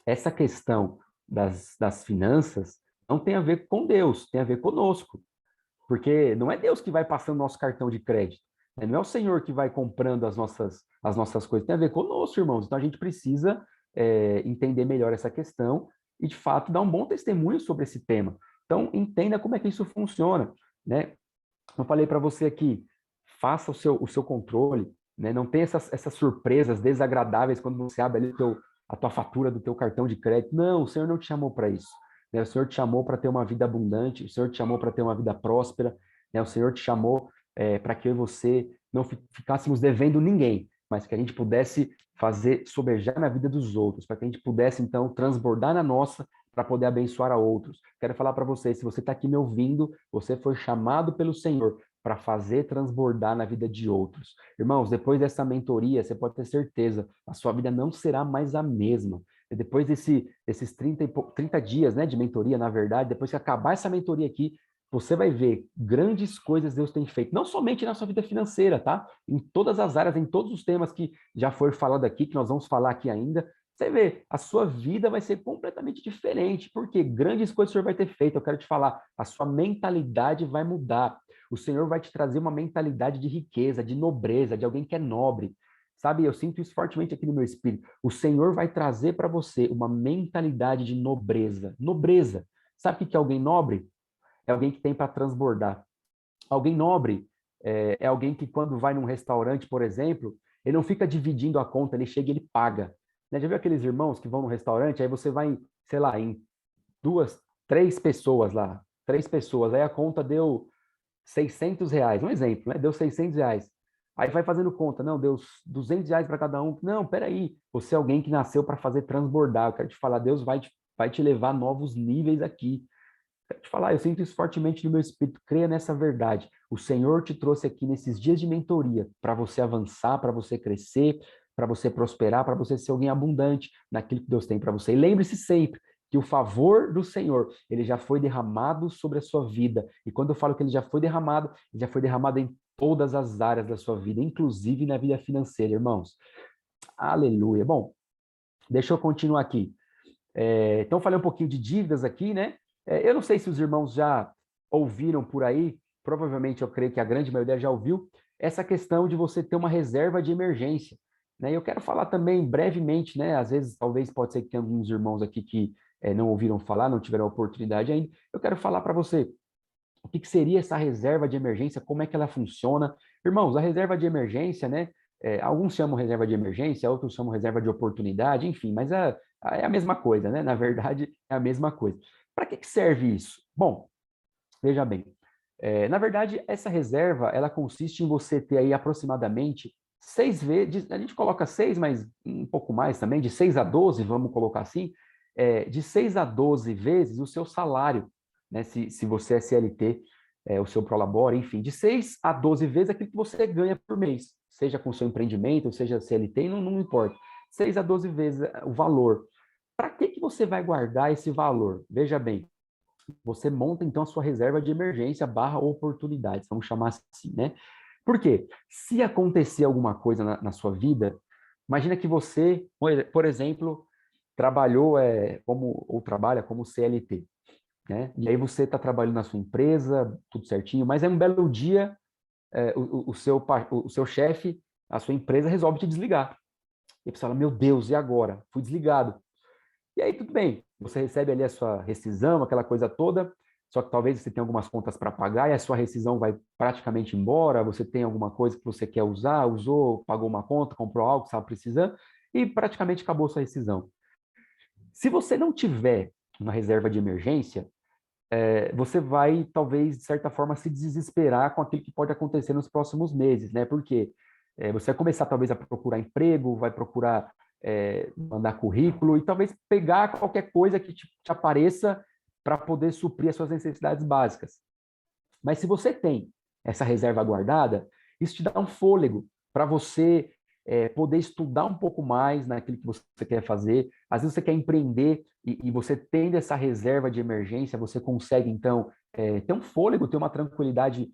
essa questão das finanças não tem a ver com Deus, tem a ver conosco. Porque não é Deus que vai passando nosso cartão de crédito, né? Não é o Senhor que vai comprando as nossas coisas, tem a ver conosco, irmãos. Então a gente precisa entender melhor essa questão e, de fato, dar um bom testemunho sobre esse tema. Então, entenda como é que isso funciona, né? Eu falei para você aqui, faça o seu controle, né? Não tem essas surpresas desagradáveis quando você abre ali a tua fatura do teu cartão de crédito. Não, o Senhor não te chamou para isso, né? O Senhor te chamou para ter uma vida abundante, o Senhor te chamou para ter uma vida próspera, né? O Senhor te chamou para que eu e você não ficássemos devendo ninguém, mas que a gente pudesse fazer sobejar na vida dos outros, para que a gente pudesse, então, transbordar na nossa para poder abençoar a outros. Quero falar para vocês, se você está aqui me ouvindo, você foi chamado pelo Senhor para fazer transbordar na vida de outros. Irmãos, depois dessa mentoria, você pode ter certeza, a sua vida não será mais a mesma. E depois desses 30 dias, né, de mentoria, na verdade, depois que acabar essa mentoria aqui, você vai ver grandes coisas Deus tem feito, não somente na sua vida financeira, tá? Em todas as áreas, em todos os temas que já foi falado aqui, que nós vamos falar aqui ainda, você vê, a sua vida vai ser completamente diferente, porque grandes coisas o Senhor vai ter feito. Eu quero te falar, a sua mentalidade vai mudar. O Senhor vai te trazer uma mentalidade de riqueza, de nobreza, de alguém que é nobre. Sabe, eu sinto isso fortemente aqui no meu espírito. O Senhor vai trazer para você uma mentalidade de nobreza. Nobreza. Sabe o que é alguém nobre? É alguém que tem para transbordar. Alguém nobre é alguém que, quando vai num restaurante, por exemplo, ele não fica dividindo a conta, ele chega e ele paga. Né? Já viu aqueles irmãos que vão no restaurante, aí você vai, sei lá, em duas, três pessoas lá, três pessoas, aí a conta deu R$ 600, um exemplo, né? Deu R$ 600. Aí vai fazendo conta, não, deu R$ 200 para cada um. Não, peraí, você é alguém que nasceu para fazer transbordar. Eu quero te falar, Deus vai te levar a novos níveis aqui. Quero te falar, eu sinto isso fortemente no meu espírito. Creia nessa verdade. O Senhor te trouxe aqui nesses dias de mentoria para você avançar, para você crescer, para você prosperar, para você ser alguém abundante naquilo que Deus tem para você. E lembre-se sempre que o favor do Senhor, ele já foi derramado sobre a sua vida. E quando eu falo que ele já foi derramado em todas as áreas da sua vida, inclusive na vida financeira, irmãos. Aleluia. Bom, deixa eu continuar aqui. Então, eu falei um pouquinho de dívidas aqui, né? Eu não sei se os irmãos já ouviram por aí, provavelmente eu creio que a grande maioria já ouviu, essa questão de você ter uma reserva de emergência, né? Eu quero falar também brevemente, né? Às vezes, talvez, pode ser que tenha alguns irmãos aqui que não ouviram falar, não tiveram a oportunidade ainda. Eu quero falar para você o que seria essa reserva de emergência, como é que ela funciona. Irmãos, a reserva de emergência, né? Alguns chamam reserva de emergência, outros chamam reserva de oportunidade, enfim, mas é a mesma coisa, né? Na verdade, é a mesma coisa. Para que serve isso? Bom, veja bem, na verdade, essa reserva, ela consiste em você ter aí aproximadamente 6 vezes, a gente coloca 6, mas um pouco mais também, de 6 a 12, vamos colocar assim, de 6 a 12 vezes o seu salário, né? Se você é CLT, o seu Prolabore, enfim, de 6 a 12 vezes aquilo que você ganha por mês, seja com o seu empreendimento, seja CLT, não importa. 6 a 12 vezes o valor. Para que você vai guardar esse valor? Veja bem, você monta então a sua reserva de emergência / oportunidades, vamos chamar assim, né? Por quê? Se acontecer alguma coisa na sua vida, imagina que você, por exemplo, trabalhou ou trabalha como CLT, né? E aí você está trabalhando na sua empresa, tudo certinho, mas é um belo dia, o seu chefe, a sua empresa resolve te desligar. E você fala, meu Deus, e agora? Fui desligado. E aí, tudo bem, você recebe ali a sua rescisão, aquela coisa toda, só que talvez você tenha algumas contas para pagar e a sua rescisão vai praticamente embora, você tem alguma coisa que você quer usar, usou, pagou uma conta, comprou algo que estava precisando e praticamente acabou a sua rescisão. Se você não tiver uma reserva de emergência, você vai, talvez, de certa forma, se desesperar com aquilo que pode acontecer nos próximos meses, né? Porque você vai começar, talvez, a procurar emprego, vai procurar mandar currículo e talvez pegar qualquer coisa que te apareça para poder suprir as suas necessidades básicas. Mas se você tem essa reserva guardada, Isso te dá um fôlego para você poder estudar um pouco mais naquilo que você quer fazer. Às vezes você quer empreender e você tendo essa reserva de emergência, você consegue, então, ter um fôlego, ter uma tranquilidade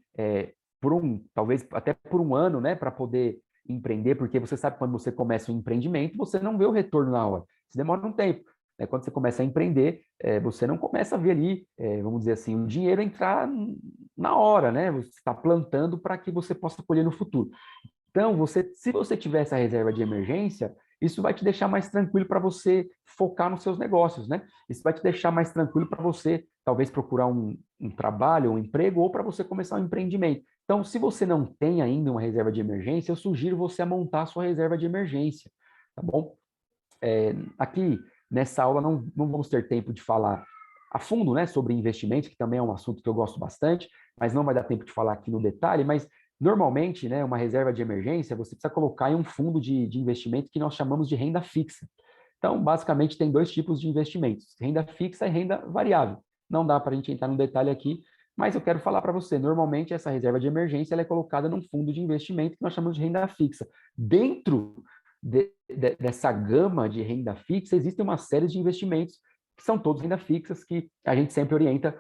talvez até por um ano, né, para poder empreender, porque você sabe que quando você começa um empreendimento, você não vê o retorno na hora. Isso demora um tempo. Quando você começa a empreender, você não começa a ver ali, vamos dizer assim, o dinheiro entrar na hora, né? Você está plantando para que você possa colher no futuro. Então, se você tiver essa reserva de emergência, isso vai te deixar mais tranquilo para você focar nos seus negócios, né? Isso vai te deixar mais tranquilo para você, talvez, procurar um trabalho, um emprego, ou para você começar um empreendimento. Então, se você não tem ainda uma reserva de emergência, eu sugiro você a montar a sua reserva de emergência, tá bom? Aqui, nessa aula, não vamos ter tempo de falar a fundo, né, sobre investimentos, que também é um assunto que eu gosto bastante, mas não vai dar tempo de falar aqui no detalhe, mas normalmente, né, uma reserva de emergência, você precisa colocar em um fundo de investimento que nós chamamos de renda fixa. Então, basicamente, tem dois tipos de investimentos, renda fixa e renda variável. Não dá para a gente entrar no detalhe aqui, mas eu quero falar para você, normalmente essa reserva de emergência ela é colocada num fundo de investimento que nós chamamos de renda fixa. Dentro dessa gama de renda fixa, existe uma série de investimentos que são todos renda fixas que a gente sempre orienta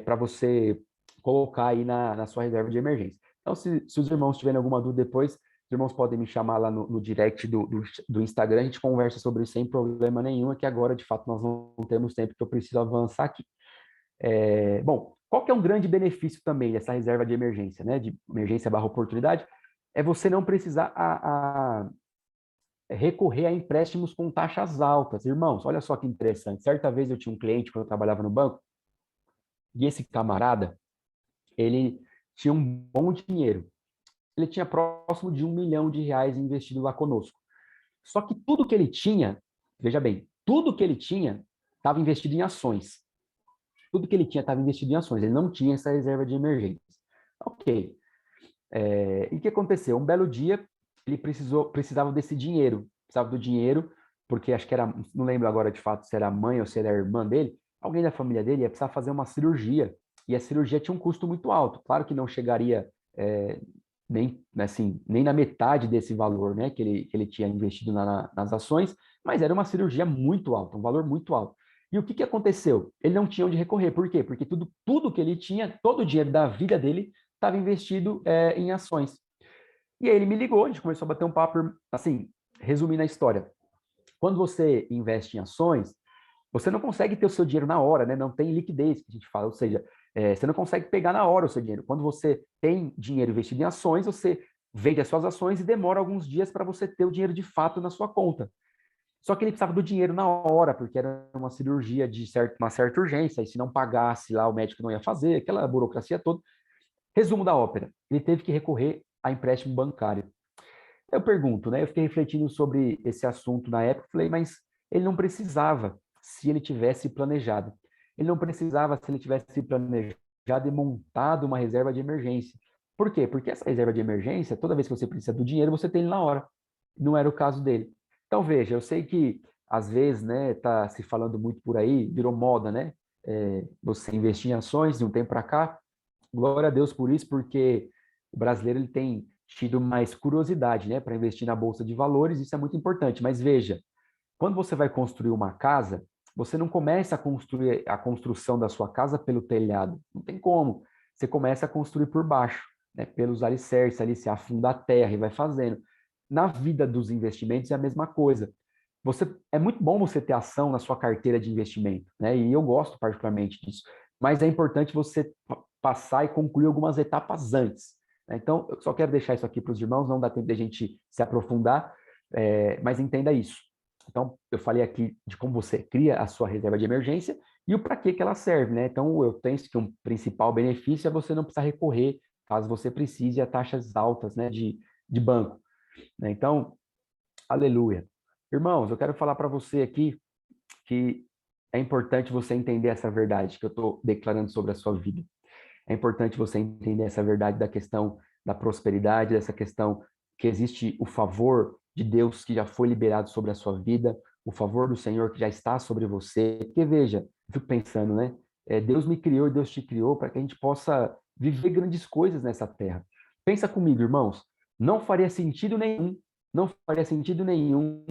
para você colocar aí na sua reserva de emergência. Então, se os irmãos tiverem alguma dúvida depois, os irmãos podem me chamar lá no direct do Instagram, a gente conversa sobre isso sem problema nenhum, que agora, de fato, nós não temos tempo, que eu preciso avançar aqui. Bom, qual que é um grande benefício também dessa reserva de emergência, né? De emergência / oportunidade, é você não precisar recorrer a empréstimos com taxas altas. Irmãos, olha só que interessante. Certa vez eu tinha um cliente, quando eu trabalhava no banco, e esse camarada, ele tinha um bom dinheiro. Ele tinha próximo de R$ 1 milhão investido lá conosco. Só que tudo que ele tinha, veja bem, tudo que ele tinha estava investido em ações. Tudo que ele tinha estava investido em ações. Ele não tinha essa reserva de emergência. Ok. E o que aconteceu? Um belo dia, ele precisava desse dinheiro. Precisava do dinheiro, porque acho que era, não lembro agora de fato se era a mãe ou se era a irmã dele, alguém da família dele ia precisar fazer uma cirurgia. E a cirurgia tinha um custo muito alto. Claro que não chegaria nem na metade desse valor, né, que ele tinha investido nas ações, mas era uma cirurgia muito alta, um valor muito alto. E o que aconteceu? Ele não tinha onde recorrer. Por quê? Porque tudo que ele tinha, todo o dinheiro da vida dele, estava investido em ações. E aí ele me ligou, a gente começou a bater um papo, assim, resumindo a história. Quando você investe em ações, você não consegue ter o seu dinheiro na hora, né? Não tem liquidez, que a gente fala, ou seja, você não consegue pegar na hora o seu dinheiro. Quando você tem dinheiro investido em ações, você vende as suas ações e demora alguns dias para você ter o dinheiro de fato na sua conta. Só que ele precisava do dinheiro na hora, porque era uma cirurgia de uma certa urgência, e se não pagasse lá, o médico não ia fazer, aquela burocracia toda. Resumo da ópera, ele teve que recorrer a empréstimo bancário. Eu pergunto, né? Eu fiquei refletindo sobre esse assunto na época, falei, mas ele não precisava se ele tivesse planejado. Ele não precisava se ele tivesse planejado e montado uma reserva de emergência. Por quê? Porque essa reserva de emergência, toda vez que você precisa do dinheiro, você tem ele na hora. Não era o caso dele. Então, veja, eu sei que às vezes, né, tá se falando muito por aí, virou moda, né? Você investir em ações de um tempo para cá. Glória a Deus por isso, porque o brasileiro ele tem tido mais curiosidade, né, para investir na bolsa de valores, isso é muito importante. Mas veja, quando você vai construir uma casa, você não começa a construir a construção da sua casa pelo telhado, não tem como. Você começa a construir por baixo, né, pelos alicerces, ali se afunda a terra e vai fazendo. Na vida dos investimentos é a mesma coisa. É muito bom você ter ação na sua carteira de investimento, né? E eu gosto particularmente disso. Mas é importante você passar e concluir algumas etapas antes, né? Então, eu só quero deixar isso aqui para os irmãos, não dá tempo de a gente se aprofundar, mas entenda isso. Então, eu falei aqui de como você cria a sua reserva de emergência e o para que ela serve, né? Então, eu penso que um principal benefício é você não precisar recorrer, caso você precise, a taxas altas, né, de banco, né? Então, aleluia. Irmãos, eu quero falar para você aqui que é importante você entender essa verdade que eu estou declarando sobre a sua vida. É importante você entender essa verdade da questão da prosperidade, dessa questão que existe o favor de Deus que já foi liberado sobre a sua vida, o favor do Senhor que já está sobre você. Porque veja, eu fico pensando, né? Deus me criou e Deus te criou para que a gente possa viver grandes coisas nessa terra. Pensa comigo, irmãos. Não faria sentido nenhum, não faria sentido nenhum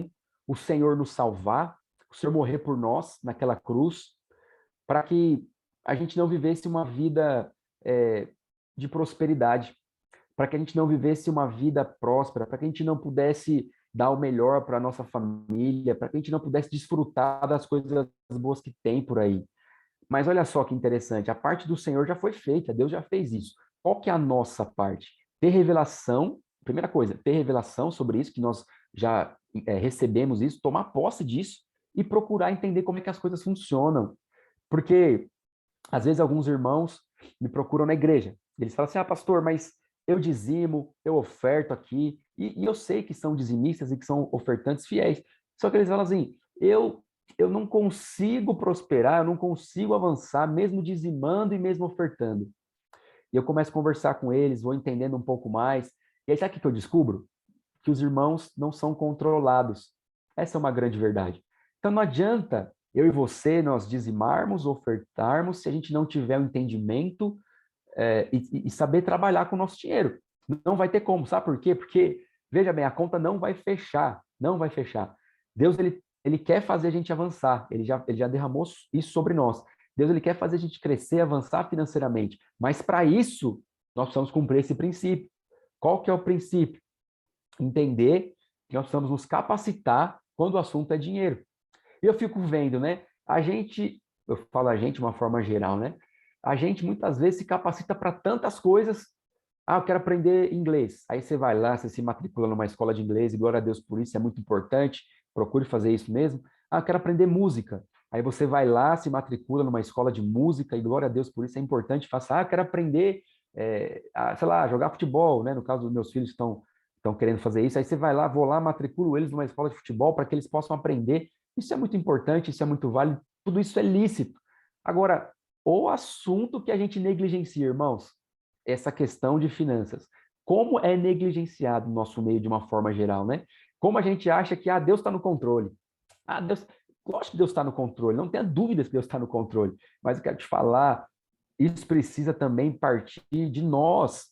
o Senhor nos salvar, o Senhor morrer por nós naquela cruz, para que a gente não vivesse uma vida de prosperidade, para que a gente não vivesse uma vida próspera, para que a gente não pudesse dar o melhor para a nossa família, para que a gente não pudesse desfrutar das coisas boas que tem por aí. Mas olha só que interessante, a parte do Senhor já foi feita, Deus já fez isso. Qual que é a nossa parte? Ter revelação, primeira coisa, ter revelação sobre isso, que nós já recebemos isso, tomar posse disso e procurar entender como é que as coisas funcionam. Porque, às vezes, alguns irmãos me procuram na igreja. Eles falam assim, pastor, mas eu dizimo, eu oferto aqui, e eu sei que são dizimistas e que são ofertantes fiéis. Só que eles falam assim, eu não consigo prosperar, eu não consigo avançar, mesmo dizimando e mesmo ofertando. E eu começo a conversar com eles, vou entendendo um pouco mais. E aí, sabe o que eu descubro? Que os irmãos não são controlados. Essa é uma grande verdade. Então, não adianta eu e você, nós dizimarmos, ofertarmos, se a gente não tiver o entendimento e saber trabalhar com o nosso dinheiro. Não vai ter como, sabe por quê? Porque, veja bem, a conta não vai fechar, não vai fechar. Deus, ele quer fazer a gente avançar, ele já derramou isso sobre nós. Deus, ele quer fazer a gente crescer, avançar financeiramente, mas para isso, nós precisamos cumprir esse princípio. Qual que é o princípio? Entender que nós precisamos nos capacitar quando o assunto é dinheiro. E eu fico vendo, né? Eu falo a gente de uma forma geral, né? A gente muitas vezes se capacita para tantas coisas. Eu quero aprender inglês. Aí você vai lá, você se matricula numa escola de inglês, e glória a Deus por isso, é muito importante. Procure fazer isso mesmo. Eu quero aprender música. Aí você vai lá, se matricula numa escola de música, e glória a Deus por isso, é importante. Faça, eu quero aprender, sei lá, jogar futebol, né? No caso dos meus filhos estão querendo fazer isso. Aí você vai lá, vou lá, matriculo eles numa escola de futebol para que eles possam aprender. Isso é muito importante, isso é muito válido, tudo isso é lícito. Agora, o assunto que a gente negligencia, irmãos, essa questão de finanças. Como é negligenciado no nosso meio de uma forma geral, né? Como a gente acha que Deus está no controle. Deus, lógico que Deus está no controle, não tenha dúvidas que Deus está no controle, mas eu quero te falar, isso precisa também partir de nós,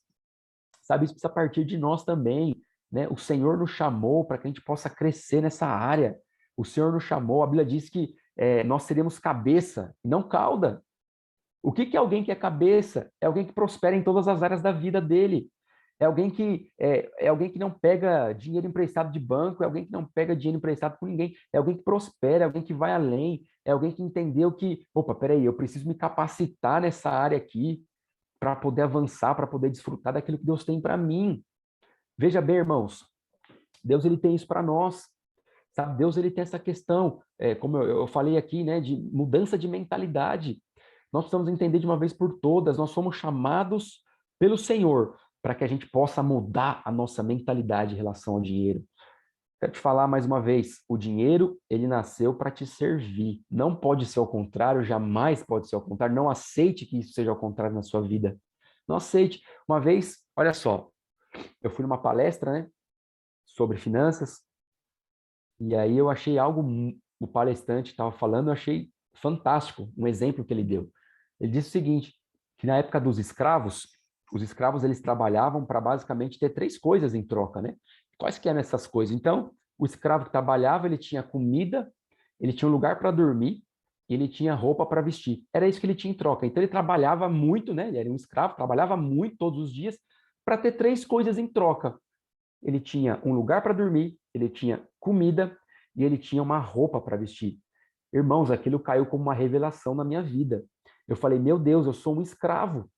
sabe? Isso precisa partir de nós também, né? O Senhor nos chamou para que a gente possa crescer nessa área. O Senhor nos chamou, a Bíblia diz que nós seríamos cabeça, não cauda. O que é alguém que é cabeça? É alguém que prospera em todas as áreas da vida dele. É alguém que não pega dinheiro emprestado de banco, é alguém que não pega dinheiro emprestado com ninguém, é alguém que prospera, é alguém que vai além, é alguém que entendeu que, opa, peraí, eu preciso me capacitar nessa área aqui para poder avançar, para poder desfrutar daquilo que Deus tem para mim. Veja bem, irmãos, Deus ele tem isso para nós, sabe? Deus ele tem essa questão, como eu falei aqui, né, de mudança de mentalidade. Nós precisamos entender de uma vez por todas, nós somos chamados pelo Senhor para que a gente possa mudar a nossa mentalidade em relação ao dinheiro. Quero te falar mais uma vez, o dinheiro, ele nasceu para te servir. Não pode ser ao contrário, jamais pode ser ao contrário. Não aceite que isso seja ao contrário na sua vida. Não aceite. Uma vez, olha só, eu fui numa palestra, né, sobre finanças, e aí eu achei algo, o palestrante estava falando, eu achei fantástico, um exemplo que ele deu. Ele disse o seguinte, que na época dos escravos, os escravos eles trabalhavam para basicamente ter três coisas em troca, né? Quais que eram essas coisas? Então, o escravo que trabalhava, ele tinha comida, ele tinha um lugar para dormir, e ele tinha roupa para vestir. Era isso que ele tinha em troca. Então, ele trabalhava muito, né? Ele era um escravo, trabalhava muito todos os dias para ter três coisas em troca. Ele tinha um lugar para dormir, ele tinha comida e ele tinha uma roupa para vestir. Irmãos, aquilo caiu como uma revelação na minha vida. Eu falei, meu Deus, eu sou um escravo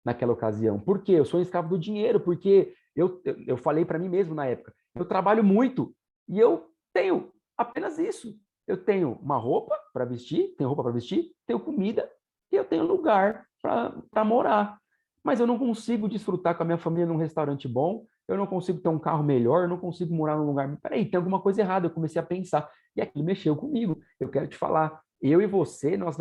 naquela ocasião. Por quê? Eu sou um escravo do dinheiro, porque eu falei para mim mesmo na época, eu trabalho muito e eu tenho apenas isso. Eu tenho uma roupa para vestir, tenho comida e eu tenho lugar para morar. Mas eu não consigo desfrutar com a minha família num restaurante bom, eu não consigo ter um carro melhor, eu não consigo morar num lugar... Peraí, tem alguma coisa errada. Eu comecei a pensar e aquilo mexeu comigo. Eu quero te falar, eu e você, nós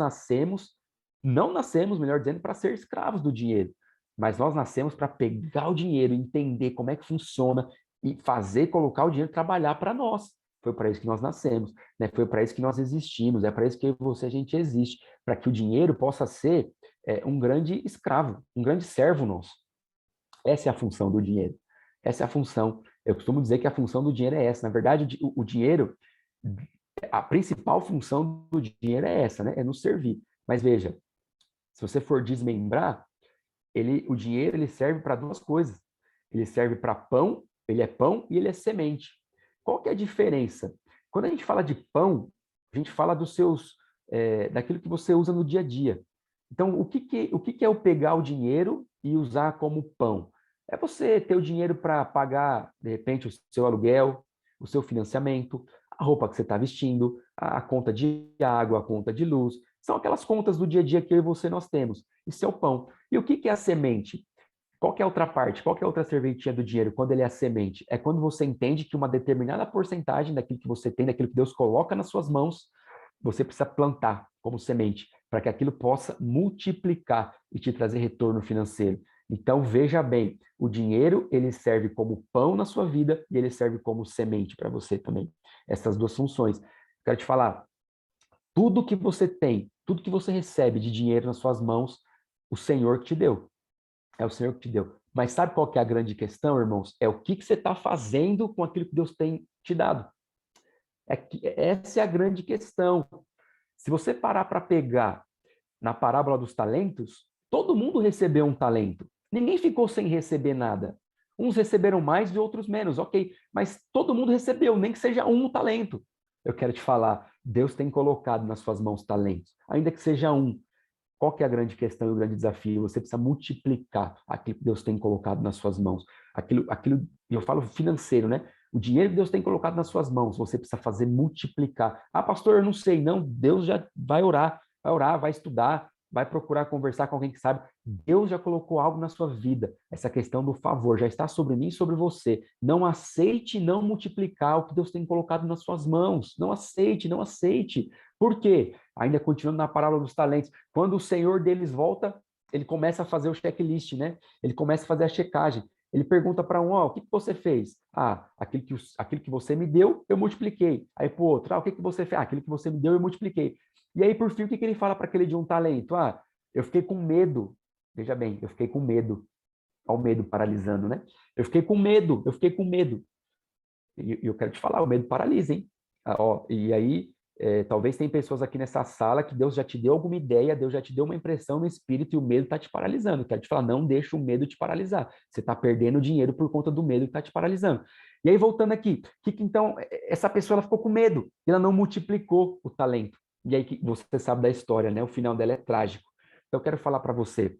não nascemos, melhor dizendo, para ser escravos do dinheiro, mas nós nascemos para pegar o dinheiro, entender como é que funciona e colocar o dinheiro trabalhar para nós. Foi para isso que nós nascemos, né? Foi para isso que nós existimos, é para isso que eu e você a gente existe, para que o dinheiro possa ser um grande escravo, um grande servo nosso. Essa é a função do dinheiro. Essa é a função. Eu costumo dizer que a função do dinheiro é essa. Na verdade, o dinheiro, a principal função do dinheiro é essa, né? É nos servir. Mas veja, se você for desmembrar, o dinheiro ele serve para duas coisas. Ele serve para pão, ele é pão e ele é semente. Qual que é a diferença? Quando a gente fala de pão, a gente fala daquilo que você usa no dia a dia. Então, o que é eu pegar o dinheiro e usar como pão? É você ter o dinheiro para pagar, de repente, o seu aluguel, o seu financiamento, a roupa que você está vestindo, a conta de água, a conta de luz. São aquelas contas do dia a dia que eu e você nós temos. Isso é o pão. E o que é a semente? Qual que é a outra parte? Qual que é a outra serventia do dinheiro quando ele é a semente? É quando você entende que uma determinada porcentagem daquilo que você tem, daquilo que Deus coloca nas suas mãos, você precisa plantar como semente, para que aquilo possa multiplicar e te trazer retorno financeiro. Então, veja bem, o dinheiro, ele serve como pão na sua vida e ele serve como semente para você também. Essas duas funções. Quero te falar, tudo que você tem, tudo que você recebe de dinheiro nas suas mãos, o Senhor que te deu. É o Senhor que te deu. Mas sabe qual que é a grande questão, irmãos? É o que você está fazendo com aquilo que Deus tem te dado. Essa é a grande questão. Se você parar para pegar na parábola dos talentos, todo mundo recebeu um talento. Ninguém ficou sem receber nada. Uns receberam mais e outros menos, ok. Mas todo mundo recebeu, nem que seja um talento. Eu quero te falar, Deus tem colocado nas suas mãos talentos, ainda que seja um. Qual que é a grande questão e o grande desafio? Você precisa multiplicar aquilo que Deus tem colocado nas suas mãos. Eu falo financeiro, né? O dinheiro que Deus tem colocado nas suas mãos, você precisa fazer multiplicar. Ah, pastor, eu não sei. Não, Deus já vai orar, vai estudar, vai procurar conversar com alguém que sabe. Deus já colocou algo na sua vida. Essa questão do favor já está sobre mim e sobre você. Não aceite não multiplicar o que Deus tem colocado nas suas mãos. Não aceite, não aceite. Por quê? Ainda continuando na parábola dos talentos, quando o senhor deles volta, ele começa a fazer o checklist, né? Ele começa a fazer a checagem. Ele pergunta para um, o que você fez? Ah, aquilo que você me deu, eu multipliquei. Aí para o outro, o que você fez? Ah, aquilo que você me deu, eu multipliquei. E aí, por fim, o que ele fala para aquele de um talento? Ah, eu fiquei com medo. Veja bem, eu fiquei com medo. Olha o medo paralisando, né? Eu fiquei com medo, eu fiquei com medo. E eu quero te falar, o medo paralisa, hein? E aí, talvez tem pessoas aqui nessa sala que Deus já te deu alguma ideia, Deus já te deu uma impressão no espírito e o medo está te paralisando. Eu quero te falar, não deixa o medo te paralisar. Você está perdendo dinheiro por conta do medo que está te paralisando. E aí, voltando aqui, então, essa pessoa ela ficou com medo, ela não multiplicou o talento. E aí, você sabe da história, né? O final dela é trágico. Então, eu quero falar para você,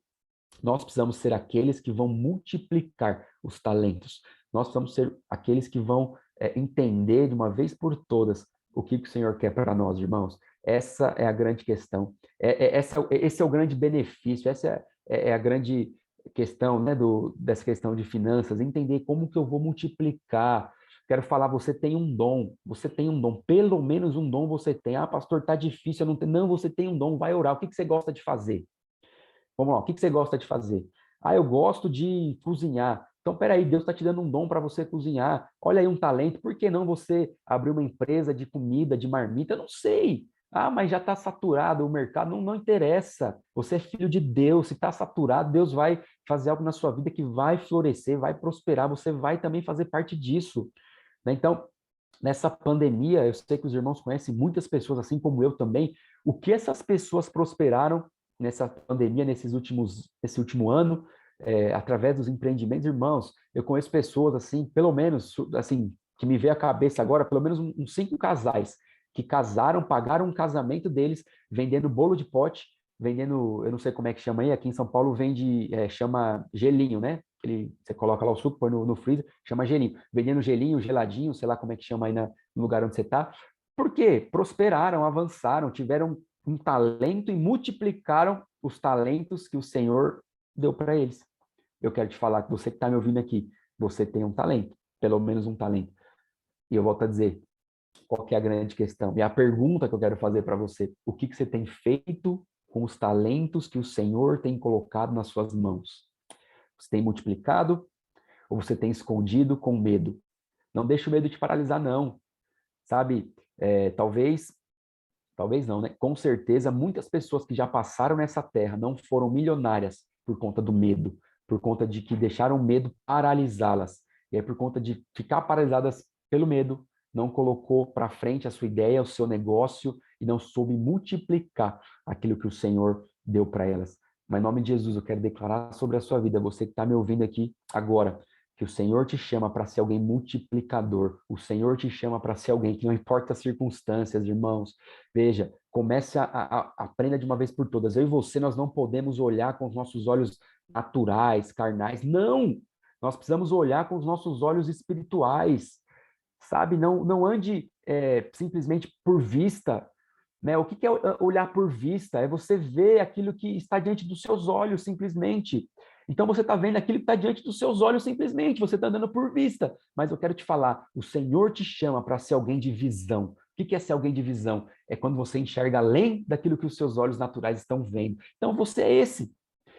nós precisamos ser aqueles que vão multiplicar os talentos. Nós precisamos ser aqueles que vão entender de uma vez por todas o que o Senhor quer para nós, irmãos. Essa é a grande questão. Esse é o grande benefício, essa é a grande questão, né, dessa questão de finanças, entender como que eu vou multiplicar. Quero falar, você tem um dom, pelo menos um dom você tem. Ah, pastor, tá difícil, eu não tenho. Não, você tem um dom, vai orar. O que você gosta de fazer? Vamos lá, o que você gosta de fazer? Ah, eu gosto de cozinhar. Então, peraí, Deus está te dando um dom para você cozinhar. Olha aí um talento. Por que não você abrir uma empresa de comida, de marmita? Eu não sei. Ah, mas já está saturado o mercado. Não, não interessa. Você é filho de Deus. Se está saturado, Deus vai fazer algo na sua vida que vai florescer, vai prosperar. Você vai também fazer parte disso. Né? Então, nessa pandemia, eu sei que os irmãos conhecem muitas pessoas, assim como eu também. O que essas pessoas prosperaram nessa pandemia, nesse último ano, através dos empreendimentos, irmãos, eu conheço pessoas assim, pelo menos, assim, que me vê à cabeça agora, pelo menos uns 5 casais que casaram, pagaram um casamento deles, vendendo bolo de pote, vendendo, eu não sei como é que chama aí, aqui em São Paulo vende, chama gelinho, né? Você coloca lá o suco, põe no freezer, chama gelinho. Vendendo gelinho, geladinho, sei lá como é que chama aí no lugar onde você está. Por quê? Prosperaram, avançaram, tiveram um talento e multiplicaram os talentos que o Senhor deu para eles. Eu quero te falar que você que está me ouvindo aqui, você tem um talento, pelo menos um talento. E eu volto a dizer, qual que é a grande questão? E a pergunta que eu quero fazer para você, o que você tem feito com os talentos que o Senhor tem colocado nas suas mãos? Você tem multiplicado ou você tem escondido com medo? Não deixa o medo te paralisar, não. Sabe, talvez não, né? Com certeza, muitas pessoas que já passaram nessa terra não foram milionárias por conta do medo, por conta de que deixaram o medo paralisá-las. E aí, por conta de ficar paralisadas pelo medo, não colocou para frente a sua ideia, o seu negócio, e não soube multiplicar aquilo que o Senhor deu para elas. Mas em nome de Jesus, eu quero declarar sobre a sua vida, você que está me ouvindo aqui agora, que o Senhor te chama para ser alguém multiplicador. O Senhor te chama para ser alguém que não importa as circunstâncias, irmãos. Veja, comece aprenda de uma vez por todas. Eu e você, nós não podemos olhar com os nossos olhos naturais, carnais. Não! Nós precisamos olhar com os nossos olhos espirituais. Sabe? Não ande simplesmente por vista. Né? O que é olhar por vista? É você ver aquilo que está diante dos seus olhos, simplesmente. Então, você está vendo aquilo que está diante dos seus olhos, simplesmente. Você está andando por vista. Mas eu quero te falar, o Senhor te chama para ser alguém de visão. O que é ser alguém de visão? É quando você enxerga além daquilo que os seus olhos naturais estão vendo. Então, você é esse.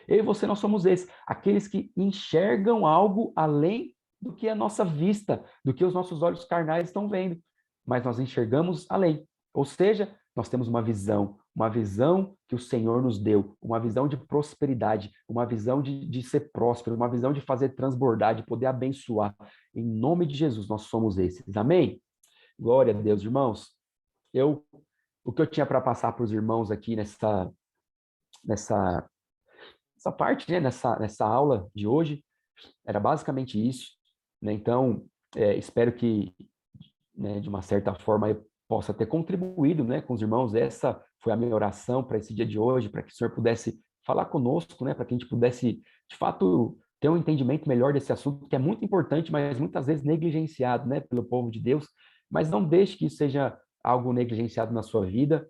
Eu e você, nós somos esses. Aqueles que enxergam algo além do que a nossa vista, do que os nossos olhos carnais estão vendo. Mas nós enxergamos além. Ou seja, nós temos uma visão que o Senhor nos deu, uma visão de prosperidade, uma visão de ser próspero, uma visão de fazer transbordar, de poder abençoar. Em nome de Jesus, nós somos esses. Amém? Glória a Deus, irmãos. O que eu tinha para passar para os irmãos aqui nessa parte, né, nessa aula de hoje, era basicamente isso. Né? Então, espero que, né, de uma certa forma, eu possa ter contribuído, né, com os irmãos. Essa foi a minha oração para esse dia de hoje, para que o Senhor pudesse falar conosco, né, para que a gente pudesse, de fato, ter um entendimento melhor desse assunto, que é muito importante, mas muitas vezes negligenciado, né, pelo povo de Deus. Mas não deixe que isso seja algo negligenciado na sua vida.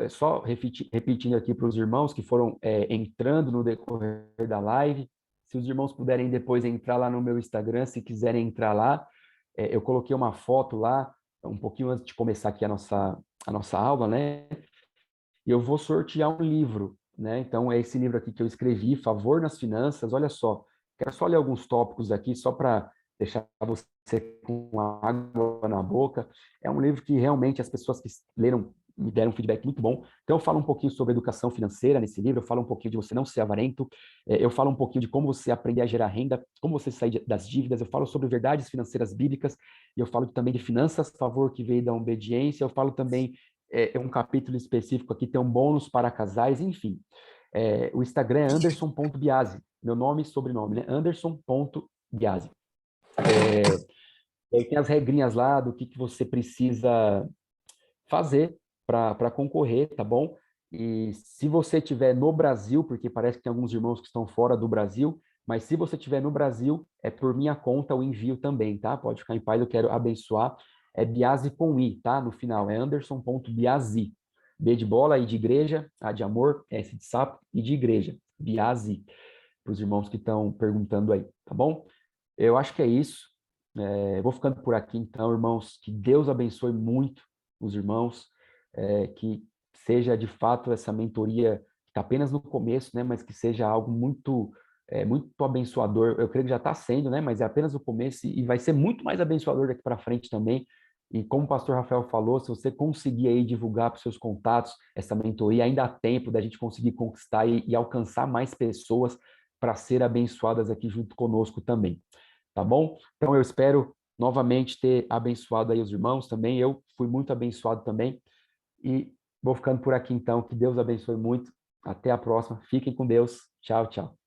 Só repetindo aqui para os irmãos que foram entrando no decorrer da live, se os irmãos puderem depois entrar lá no meu Instagram, se quiserem entrar lá, eu coloquei uma foto lá, um pouquinho antes de começar aqui a nossa aula, né? E eu vou sortear um livro, né? Então, é esse livro aqui que eu escrevi, Favor nas Finanças. Olha só, quero só ler alguns tópicos aqui, só para deixar você com água na boca. É um livro que realmente as pessoas que leram me deram um feedback muito bom. Então, eu falo um pouquinho sobre educação financeira nesse livro, eu falo um pouquinho de você não ser avarento, eu falo um pouquinho de como você aprender a gerar renda, como você sair das dívidas, eu falo sobre verdades financeiras bíblicas, e eu falo também de finanças, favor que veio da obediência, eu falo também um capítulo específico aqui, tem um bônus para casais, enfim. O Instagram é anderson.biasi, meu nome e sobrenome, né? anderson.biasi. Tem as regrinhas lá do que você precisa fazer para concorrer, tá bom? E se você estiver no Brasil, porque parece que tem alguns irmãos que estão fora do Brasil, mas se você estiver no Brasil, é por minha conta o envio também, tá? Pode ficar em paz, eu quero abençoar. É Biasi com I, tá? No final, é anderson.biasi. B de bola, I de igreja, A de amor, S de sapo, I de igreja. Biasi, para os irmãos que estão perguntando aí, tá bom? Eu acho que é isso. Vou ficando por aqui, então, irmãos. Que Deus abençoe muito os irmãos, que seja de fato essa mentoria que está apenas no começo, né, mas que seja algo muito abençoador. Eu creio que já está sendo, né, mas é apenas o começo e vai ser muito mais abençoador daqui para frente também. E como o pastor Rafael falou, se você conseguir aí divulgar para os seus contatos essa mentoria, ainda há tempo da gente conseguir conquistar e alcançar mais pessoas para ser abençoadas aqui junto conosco também. Tá bom? Então eu espero novamente ter abençoado aí os irmãos também. Eu fui muito abençoado também. E vou ficando por aqui então. Que Deus abençoe muito. Até a próxima. Fiquem com Deus. Tchau, tchau.